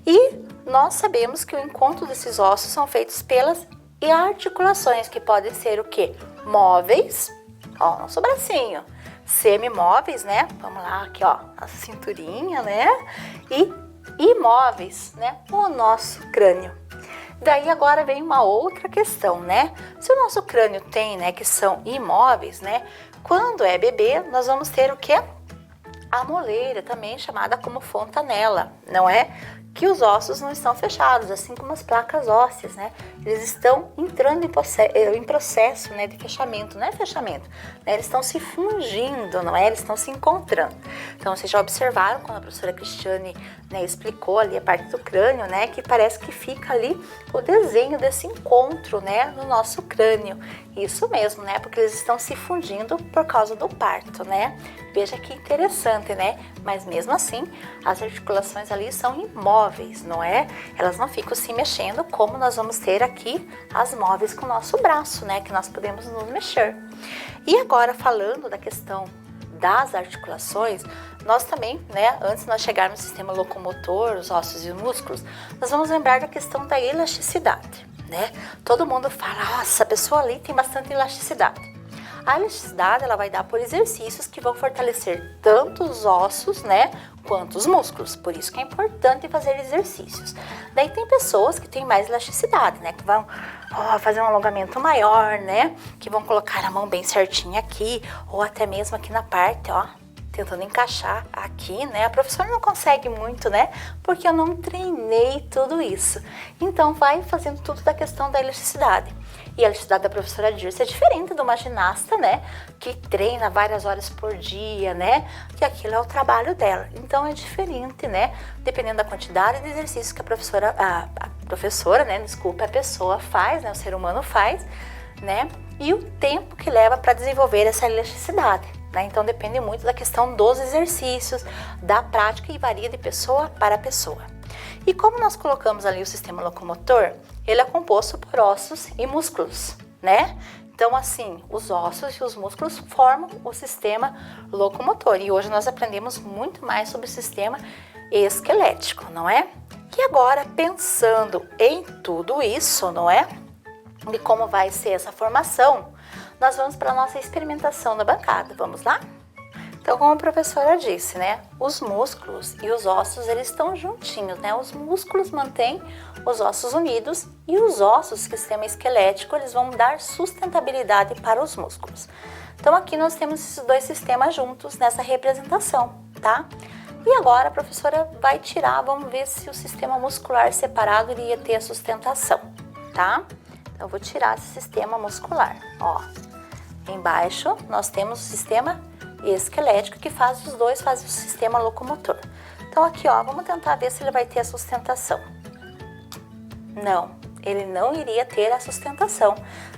S4: E nós sabemos que o encontro desses ossos são feitos pelas articulações, que podem ser o quê? Móveis, ó, nosso bracinho. Semimóveis, né? Vamos lá, aqui, ó, a cinturinha, né? E imóveis, né, o nosso crânio. Daí agora vem uma outra questão, né? Se o nosso crânio tem, né, que são imóveis, né, quando é bebê, nós vamos ter o quê? A moleira, também chamada como fontanela, não é? Que os ossos não estão fechados, assim como as placas ósseas, né? Eles estão entrando em processo, né, de fechamento, não é fechamento, né? Eles estão se fundindo, não é? Eles estão se encontrando. Então, vocês já observaram quando a professora Cristiane, né, explicou ali a parte do crânio, né, que parece que fica ali o desenho desse encontro, né, no nosso crânio. Isso mesmo, né? Porque eles estão se fundindo por causa do parto, né? Veja que interessante, né? Mas mesmo assim, as articulações ali são imóveis, não é? Elas não ficam se mexendo como nós vamos ter aqui as móveis com o nosso braço, né? Que nós podemos nos mexer. E agora falando da questão das articulações, nós também, né, antes de nós chegarmos no sistema locomotor, os ossos e os músculos, nós vamos lembrar da questão da elasticidade, né? Todo mundo fala, nossa, a pessoa ali tem bastante elasticidade. A elasticidade, ela vai dar por exercícios que vão fortalecer tanto os ossos, né, quanto os músculos. Por isso que é importante fazer exercícios. Daí tem pessoas que têm mais elasticidade, né, que vão fazer um alongamento maior, né, que vão colocar a mão bem certinha aqui, ou até mesmo aqui na parte, ó, tentando encaixar aqui, né? A professora não consegue muito, né? Porque eu não treinei tudo isso. Então, vai fazendo tudo da questão da elasticidade. E a elasticidade da professora Dirce é diferente de uma ginasta, né? Que treina várias horas por dia, né? Que aquilo é o trabalho dela. Então, é diferente, né? Dependendo da quantidade de exercícios que a professora, né? Desculpa, a pessoa faz, né? O ser humano faz, né? E o tempo que leva para desenvolver essa elasticidade. Né? Então depende muito da questão dos exercícios, da prática e varia de pessoa para pessoa. E como nós colocamos ali o sistema locomotor, ele é composto por ossos e músculos, né? Então assim, os ossos e os músculos formam o sistema locomotor. E hoje nós aprendemos muito mais sobre o sistema esquelético, não é? E agora, pensando em tudo isso, não é? De como vai ser essa formação, nós vamos para a nossa experimentação na bancada. Vamos lá? Então, como a professora disse, né? Os músculos e os ossos, eles estão juntinhos, né? Os músculos mantêm os ossos unidos e os ossos, sistema esquelético, eles vão dar sustentabilidade para os músculos. Então, aqui nós temos esses dois sistemas juntos nessa representação, tá? E agora a professora vai tirar, vamos ver se o sistema muscular separado iria ter a sustentação, tá? Então, eu vou tirar esse sistema muscular, ó. Embaixo, nós temos o sistema esquelético, que faz os dois, faz o sistema locomotor. Então, aqui, ó, vamos tentar ver se ele vai ter a sustentação. Não, ele não iria ter a sustentação,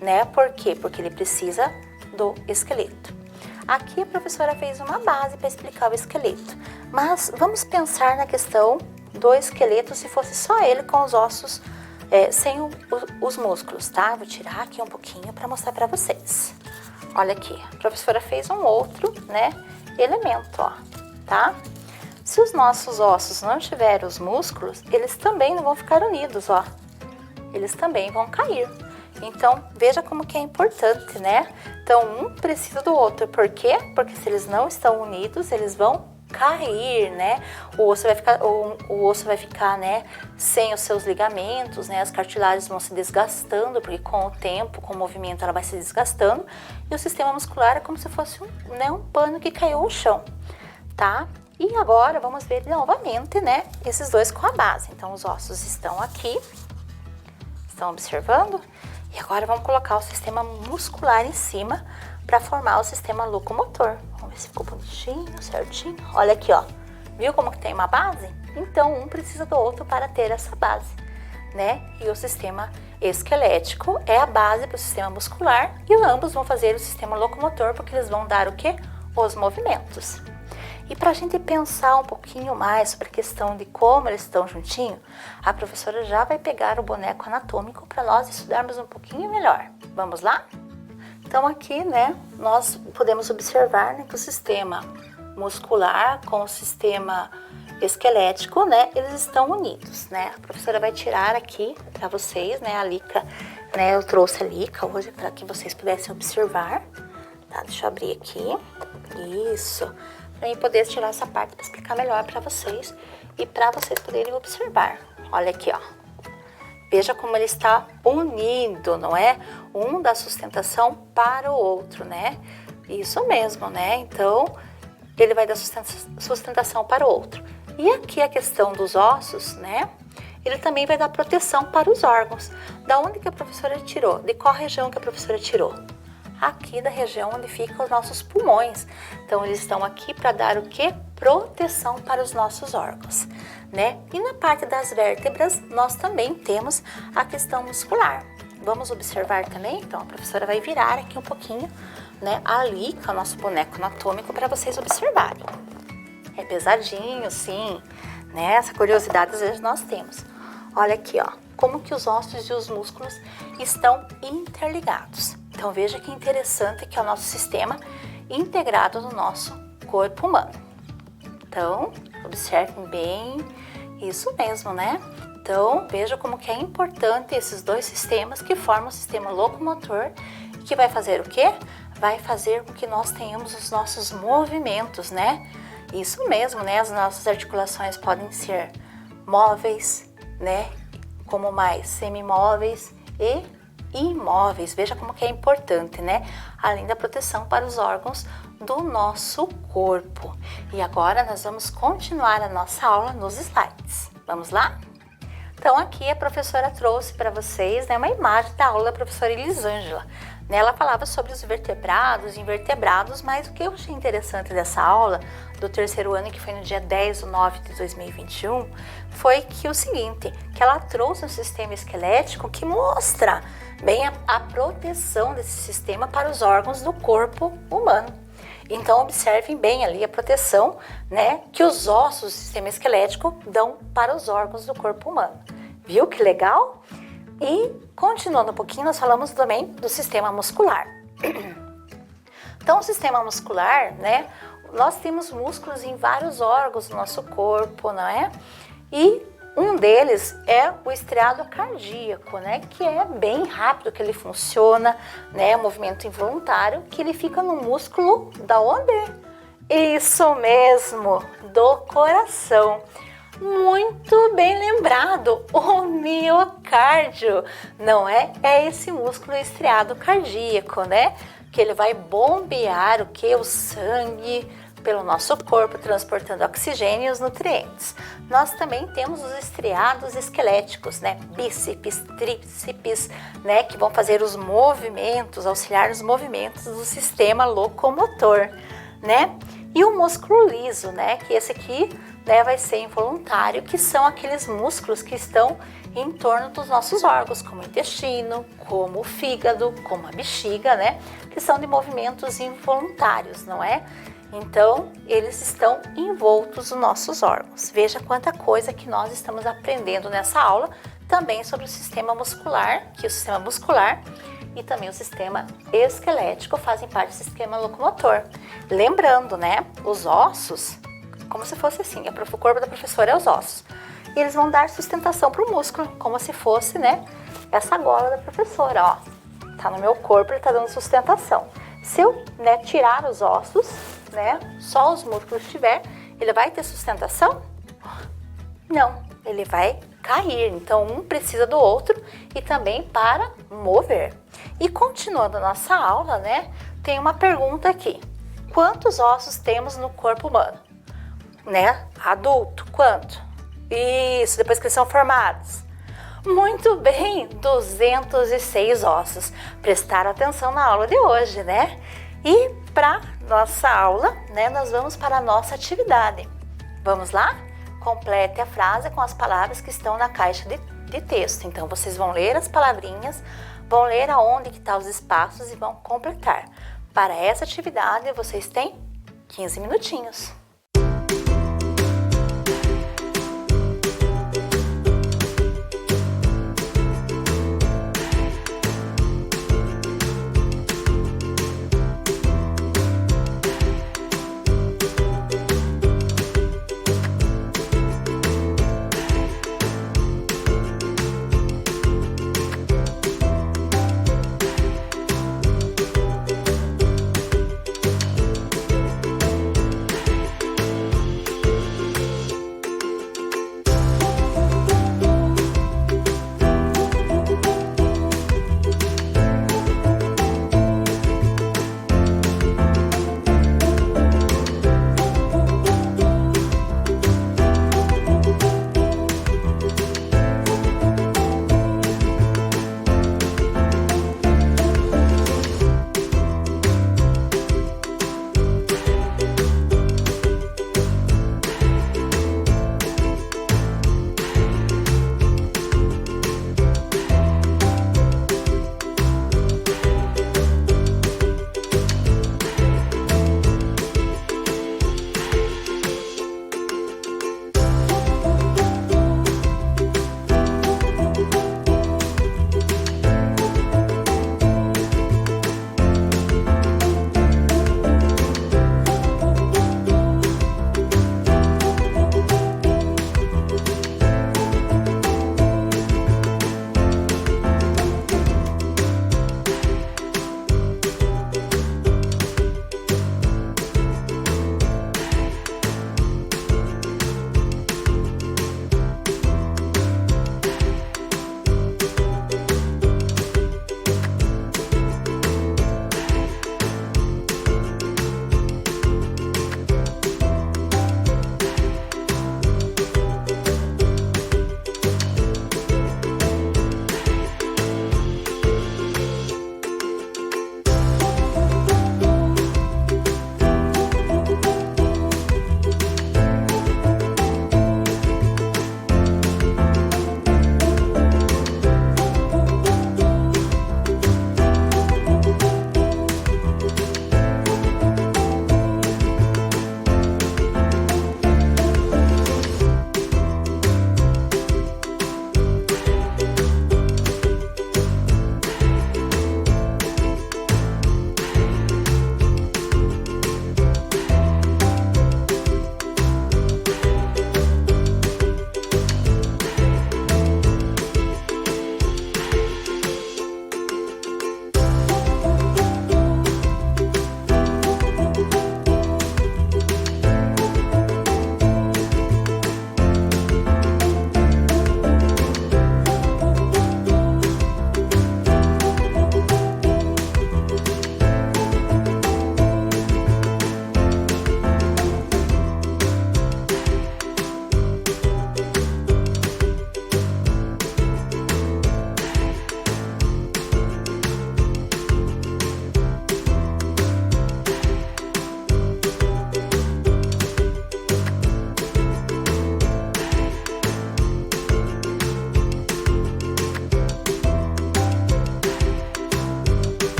S4: né? Por quê? Porque ele precisa do esqueleto. Aqui a professora fez uma base para explicar o esqueleto. Mas vamos pensar na questão do esqueleto se fosse só ele com os ossos, sem os músculos, tá? Vou tirar aqui um pouquinho para mostrar para vocês. Olha aqui, a professora fez um outro, né, elemento, ó, tá? Se os nossos ossos não tiverem os músculos, eles também não vão ficar unidos, ó. Eles também vão cair. Então, veja como que é importante, né? Então, um precisa do outro. Por quê? Porque se eles não estão unidos, eles vão cair, né? O osso vai ficar, né, sem os seus ligamentos, né? As cartilagens vão se desgastando, porque com o tempo, com o movimento, ela vai se desgastando. E o sistema muscular é como se fosse um pano que caiu no chão, tá? E agora vamos ver novamente, né, esses dois com a base. Então, os ossos estão aqui, estão observando? E agora vamos colocar o sistema muscular em cima para formar o sistema locomotor. Vamos ver se ficou bonitinho, certinho. Olha aqui, ó. Viu como que tem uma base? Então, um precisa do outro para ter essa base, né? E o sistema esquelético é a base para o sistema muscular e ambos vão fazer o sistema locomotor, porque eles vão dar o quê? Os movimentos. E para a gente pensar um pouquinho mais sobre a questão de como eles estão juntinhos, a professora já vai pegar o boneco anatômico para nós estudarmos um pouquinho melhor. Vamos lá? Então aqui, né, nós podemos observar, né, que o sistema muscular com o sistema esquelético, né, eles estão unidos, né? A professora vai tirar aqui para vocês, né, a lica, né, eu trouxe a lica hoje para que vocês pudessem observar, tá? Deixa eu abrir aqui, isso, para eu poder tirar essa parte para explicar melhor para vocês e para vocês poderem observar. Olha aqui, ó. Veja como ele está unido, não é? Um dá sustentação para o outro, né? Isso mesmo, né? Então, ele vai dar sustentação para o outro. E aqui a questão dos ossos, né? Ele também vai dar proteção para os órgãos. Da onde que a professora tirou? De qual região que a professora tirou? Aqui da região onde ficam os nossos pulmões. Então, eles estão aqui para dar o quê? Proteção para os nossos órgãos, né? E na parte das vértebras, nós também temos a questão muscular. Vamos observar também? Então, a professora vai virar aqui um pouquinho, né? Ali, que é o nosso boneco anatômico, para vocês observarem. É pesadinho, sim, né? Essa curiosidade às vezes nós temos. Olha aqui, ó, como que os ossos e os músculos estão interligados. Então, veja que interessante que é o nosso sistema integrado no nosso corpo humano. Então, observem bem isso mesmo, né? Então, veja como que é importante esses dois sistemas que formam o sistema locomotor, que vai fazer o quê? Vai fazer com que nós tenhamos os nossos movimentos, né? Isso mesmo, né? As nossas articulações podem ser móveis, né? Como mais semimóveis e imóveis. Veja como que é importante, né? Além da proteção para os órgãos do nosso corpo. E agora nós vamos continuar a nossa aula nos slides. Vamos lá? Então aqui a professora trouxe para vocês, né, uma imagem da aula da professora Elisângela. Ela falava sobre os vertebrados e invertebrados, mas o que eu achei interessante dessa aula do terceiro ano, que foi no dia 10/9/2021, foi que o seguinte, que ela trouxe um sistema esquelético que mostra bem a proteção desse sistema para os órgãos do corpo humano. Então, observem bem ali a proteção, né, que os ossos do sistema esquelético dão para os órgãos do corpo humano. Viu que legal? E, continuando um pouquinho, nós falamos também do sistema muscular. Então, o sistema muscular, né, nós temos músculos em vários órgãos do nosso corpo, não é? E um deles é o estriado cardíaco, né, que é bem rápido que ele funciona, né, um movimento involuntário, que ele fica no músculo da onde? Isso mesmo, do coração. Muito bem lembrado, o miocárdio, não é? É esse músculo estriado cardíaco, né? Que ele vai bombear o que? O sangue pelo nosso corpo, transportando oxigênio e os nutrientes. Nós também temos os estriados esqueléticos, né? Bíceps, tríceps, né? Que vão fazer os movimentos, auxiliar nos movimentos do sistema locomotor, né? E o músculo liso, né? Que esse aqui, né, vai ser involuntário, que são aqueles músculos que estão em torno dos nossos órgãos, como o intestino, como o fígado, como a bexiga, né? Que são de movimentos involuntários, não é? Então, eles estão envoltos nos nossos órgãos. Veja quanta coisa que nós estamos aprendendo nessa aula, também sobre o sistema muscular, que o sistema muscular e também o sistema esquelético fazem parte do sistema locomotor. Lembrando, né, os ossos, como se fosse assim, o corpo da professora é os ossos. E eles vão dar sustentação para o músculo, como se fosse, né, essa gola da professora, ó. Tá no meu corpo, ele tá dando sustentação. Se eu, né, tirar os ossos, né, só os músculos tiver, ele vai ter sustentação? Não, ele vai cair. Então, um precisa do outro e também para mover. E continuando a nossa aula, né, tem uma pergunta aqui. Quantos ossos temos no corpo humano? Né? Adulto, quanto? Isso, depois que eles são formados. Muito bem, 206 ossos. Prestaram atenção na aula de hoje, né? E para nossa aula, né, nós vamos para a nossa atividade. Vamos lá? Complete a frase com as palavras que estão na caixa de texto. Então, vocês vão ler as palavrinhas, vão ler aonde que estão os espaços e vão completar. Para essa atividade, vocês têm 15 minutinhos.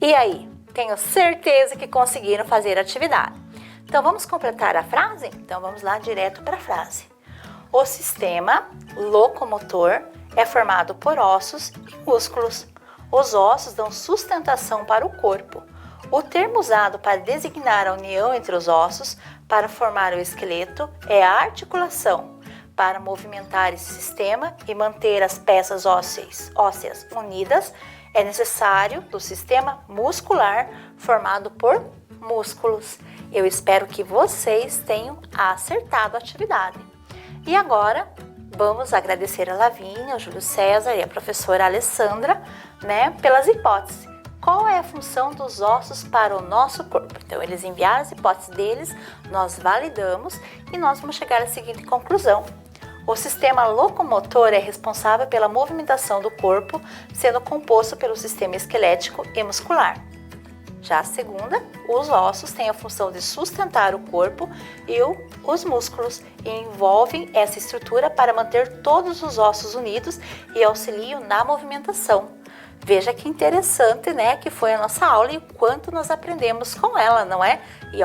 S4: E aí, tenho certeza que conseguiram fazer a atividade. Então, vamos completar a frase? Então, vamos lá direto para a frase. O sistema locomotor é formado por ossos e músculos. Os ossos dão sustentação para o corpo. O termo usado para designar a união entre os ossos para formar o esqueleto é a articulação. Para movimentar esse sistema e manter as peças ósseas unidas, é necessário do sistema muscular formado por músculos. Eu espero que vocês tenham acertado a atividade. E agora, vamos agradecer a Lavínia, o Júlio César e a professora Alessandra, pelas hipóteses. Qual é a função dos ossos para o nosso corpo? Então, eles enviaram as hipóteses deles, nós validamos e nós vamos chegar à seguinte conclusão. O sistema locomotor é responsável pela movimentação do corpo, sendo composto pelo sistema esquelético e muscular. Já a segunda, os ossos têm a função de sustentar o corpo e os músculos e envolvem essa estrutura para manter todos os ossos unidos e auxiliam na movimentação. Veja que interessante, que foi a nossa aula e o quanto nós aprendemos com ela, não é? E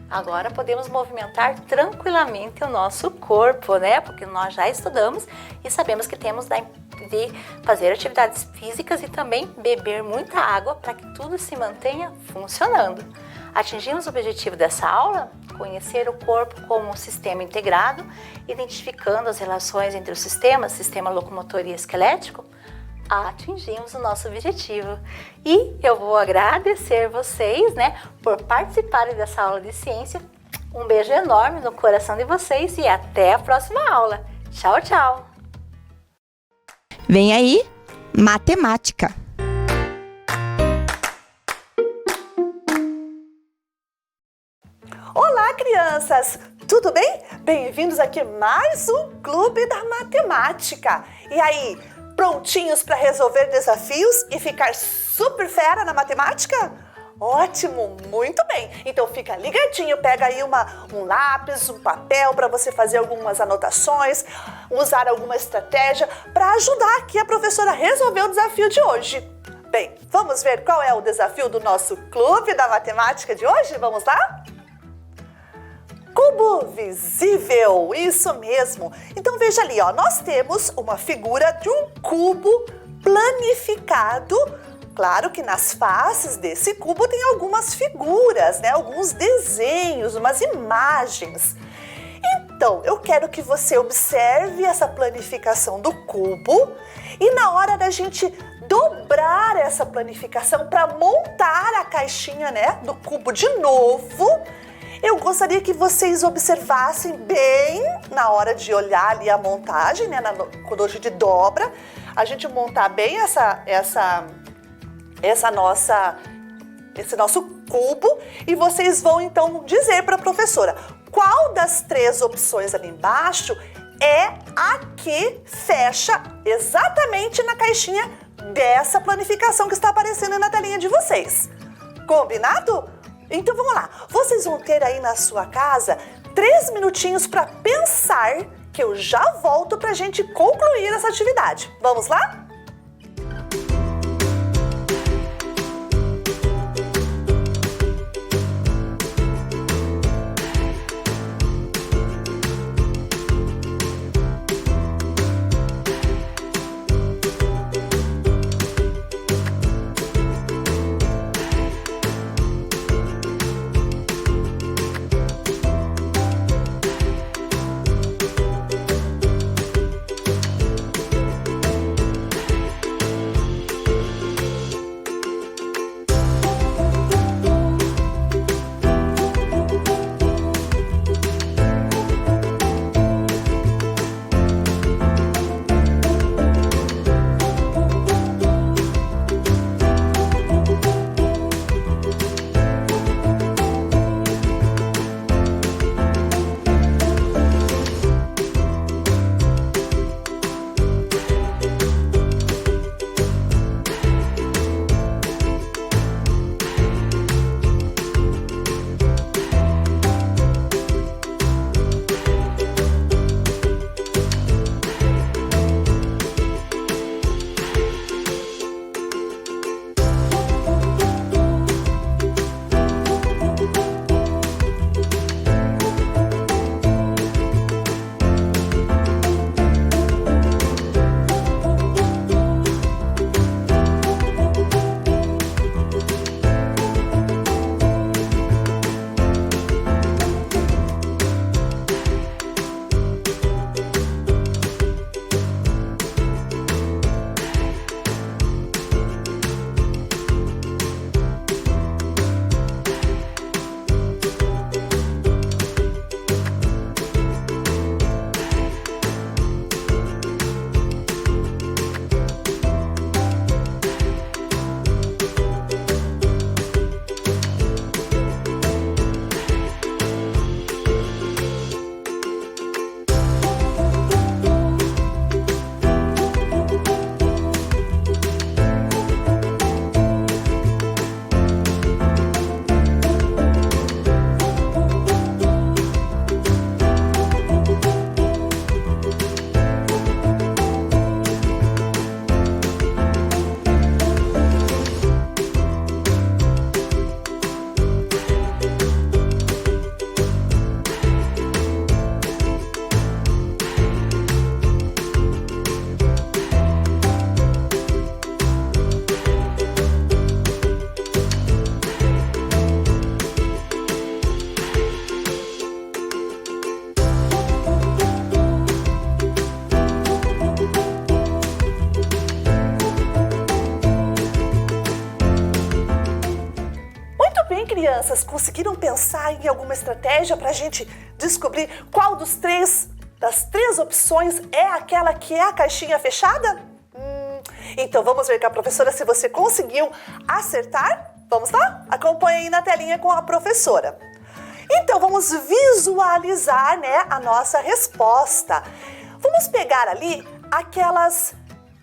S4: agora podemos movimentar tranquilamente o nosso corpo, Porque nós já estudamos e sabemos que temos de fazer atividades físicas e também beber muita água para que tudo se mantenha funcionando. Atingimos o objetivo dessa aula? Conhecer o corpo como um sistema integrado, identificando as relações entre os sistemas, sistema locomotor e esquelético? Atingimos o nosso objetivo. E eu vou agradecer vocês, por participarem dessa aula de ciência. Um beijo enorme no coração de vocês e até a próxima aula. Tchau, tchau!
S2: Vem aí, matemática.
S3: Olá, crianças! Tudo bem? Bem-vindos aqui a mais um Clube da Matemática. E aí, prontinhos para resolver desafios e ficar super fera na matemática? Ótimo, muito bem. Então fica ligadinho, pega aí um lápis, um papel para você fazer algumas anotações, usar alguma estratégia para ajudar aqui a professora a resolver o desafio de hoje. Bem, vamos ver qual é o desafio do nosso Clube da Matemática de hoje? Vamos lá? Cubo visível, isso mesmo. Então veja ali, nós temos uma figura de um cubo planificado. Claro que nas faces desse cubo tem algumas figuras, alguns desenhos, umas imagens. Então, eu quero que você observe essa planificação do cubo e na hora da gente dobrar essa planificação para montar a caixinha, do cubo de novo, eu gostaria que vocês observassem bem na hora de olhar ali a montagem, quando a gente dobra, a gente montar bem esse nosso cubo e vocês vão então dizer para a professora qual das três opções ali embaixo é a que fecha exatamente na caixinha dessa planificação que está aparecendo na telinha de vocês. Combinado? Então vamos lá, vocês vão ter aí na sua casa 3 minutinhos para pensar que eu já volto para a gente concluir essa atividade. Vamos lá? crianças, conseguiram pensar em alguma estratégia para a gente descobrir qual das três opções é aquela que é a caixinha fechada? Então vamos ver com a professora se você conseguiu acertar. Vamos lá? Acompanhe aí na telinha com a professora. Então vamos visualizar, né, a nossa resposta. Vamos pegar ali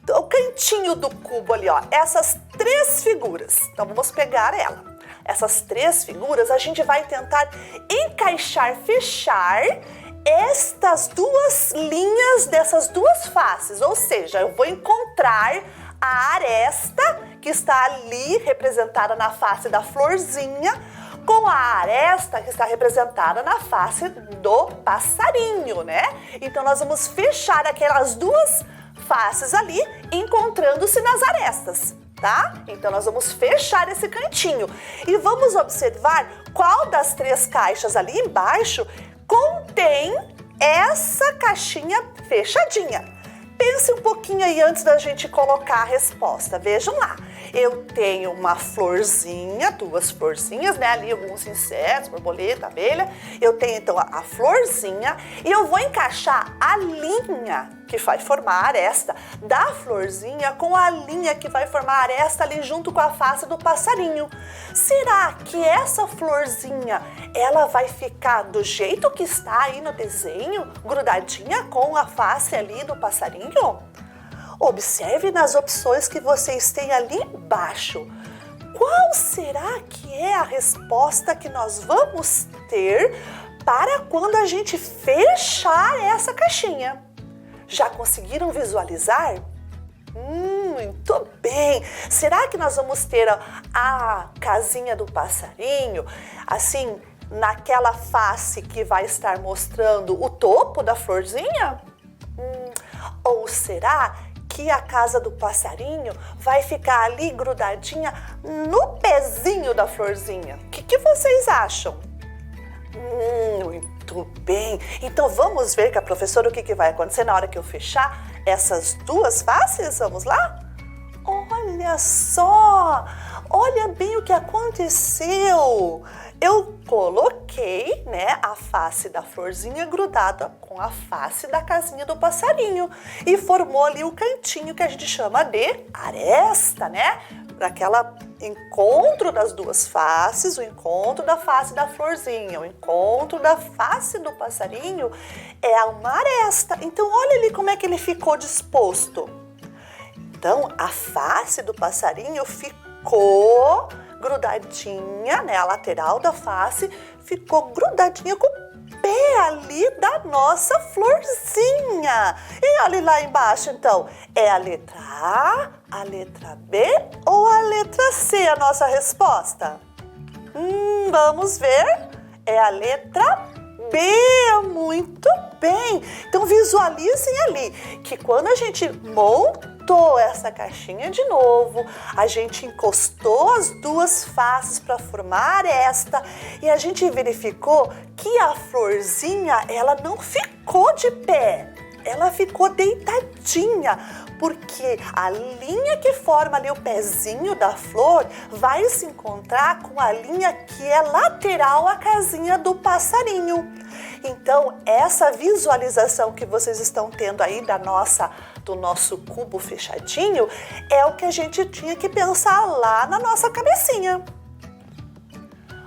S3: o cantinho do cubo ali, ó, essas três figuras. Então vamos pegar ela. Essas três figuras a gente vai tentar encaixar, fechar estas duas linhas dessas duas faces. Ou seja, eu vou encontrar a aresta que está ali representada na face da florzinha com a aresta que está representada na face do passarinho, né? Então nós vamos fechar aquelas duas faces ali, encontrando-se nas arestas, tá? Então nós vamos fechar esse cantinho e vamos observar qual das três caixas ali embaixo contém essa caixinha fechadinha. Pense um pouquinho aí antes da gente colocar a resposta. Vejam lá, eu tenho uma florzinha, duas florzinhas, né? Ali alguns insetos, borboleta, abelha. Eu tenho então a florzinha e eu vou encaixar a linha que vai formar a aresta da florzinha com a linha que vai formar a aresta ali junto com a face do passarinho. Será que essa florzinha, ela vai ficar do jeito que está aí no desenho, grudadinha com a face ali do passarinho? Observe nas opções que vocês têm ali embaixo. Qual será que é a resposta que nós vamos ter para quando a gente fechar essa caixinha? Já conseguiram visualizar? Muito bem! Será que nós vamos ter a casinha do passarinho, assim, naquela face que vai estar mostrando o topo da florzinha? Ou será que a casa do passarinho vai ficar ali grudadinha no pezinho da florzinha? O que vocês acham? Muito bem! Então vamos ver com a professora o que vai acontecer na hora que eu fechar essas duas faces? Vamos lá? Olha só! Olha bem o que aconteceu! Eu coloquei, né, a face da florzinha grudada com a face da casinha do passarinho e formou ali o cantinho que a gente chama de aresta, né? Para aquela encontro das duas faces, o encontro da face da florzinha, o encontro da face do passarinho é uma aresta. Então olha ali como é que ele ficou disposto. Então a face do passarinho ficou grudadinha, né? A lateral da face ficou grudadinha com o pé ali da nossa florzinha. E olha lá embaixo, então, é a letra a letra B ou a letra C a nossa resposta? Vamos ver. É a letra B. Muito bem. Então visualizem ali que quando a gente montou essa caixinha de novo, a gente encostou as duas faces para formar esta e a gente verificou que a florzinha, ela não ficou de pé, ela ficou deitadinha, porque a linha que forma ali o pezinho da flor vai se encontrar com a linha que é lateral à casinha do passarinho. Então, essa visualização que vocês estão tendo aí do nosso cubo fechadinho é o que a gente tinha que pensar lá na nossa cabecinha.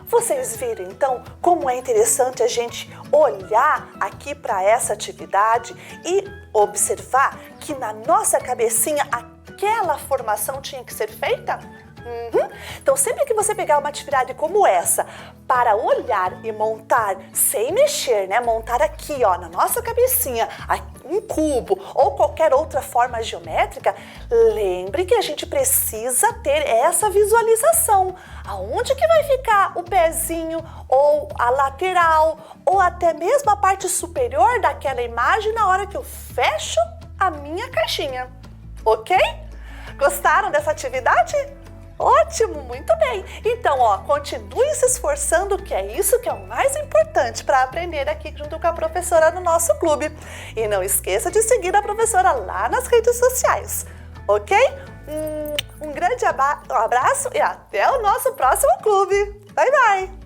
S3: Vocês viram, então, como é interessante a gente olhar aqui para essa atividade e observar que na nossa cabecinha aquela formação tinha que ser feita? Então, sempre que você pegar uma atividade como essa para olhar e montar sem mexer, né? Montar aqui, ó, na nossa cabecinha, um cubo ou qualquer outra forma geométrica, lembre que a gente precisa ter essa visualização. Aonde que vai ficar o pezinho ou a lateral ou até mesmo a parte superior daquela imagem na hora que eu fecho a minha caixinha, ok? Gostaram dessa atividade? Ótimo, muito bem. Então, ó, continue se esforçando, que é isso que é o mais importante para aprender aqui junto com a professora no nosso clube. E não esqueça de seguir a professora lá nas redes sociais, ok? Um grande abraço e até o nosso próximo clube. Bye, bye!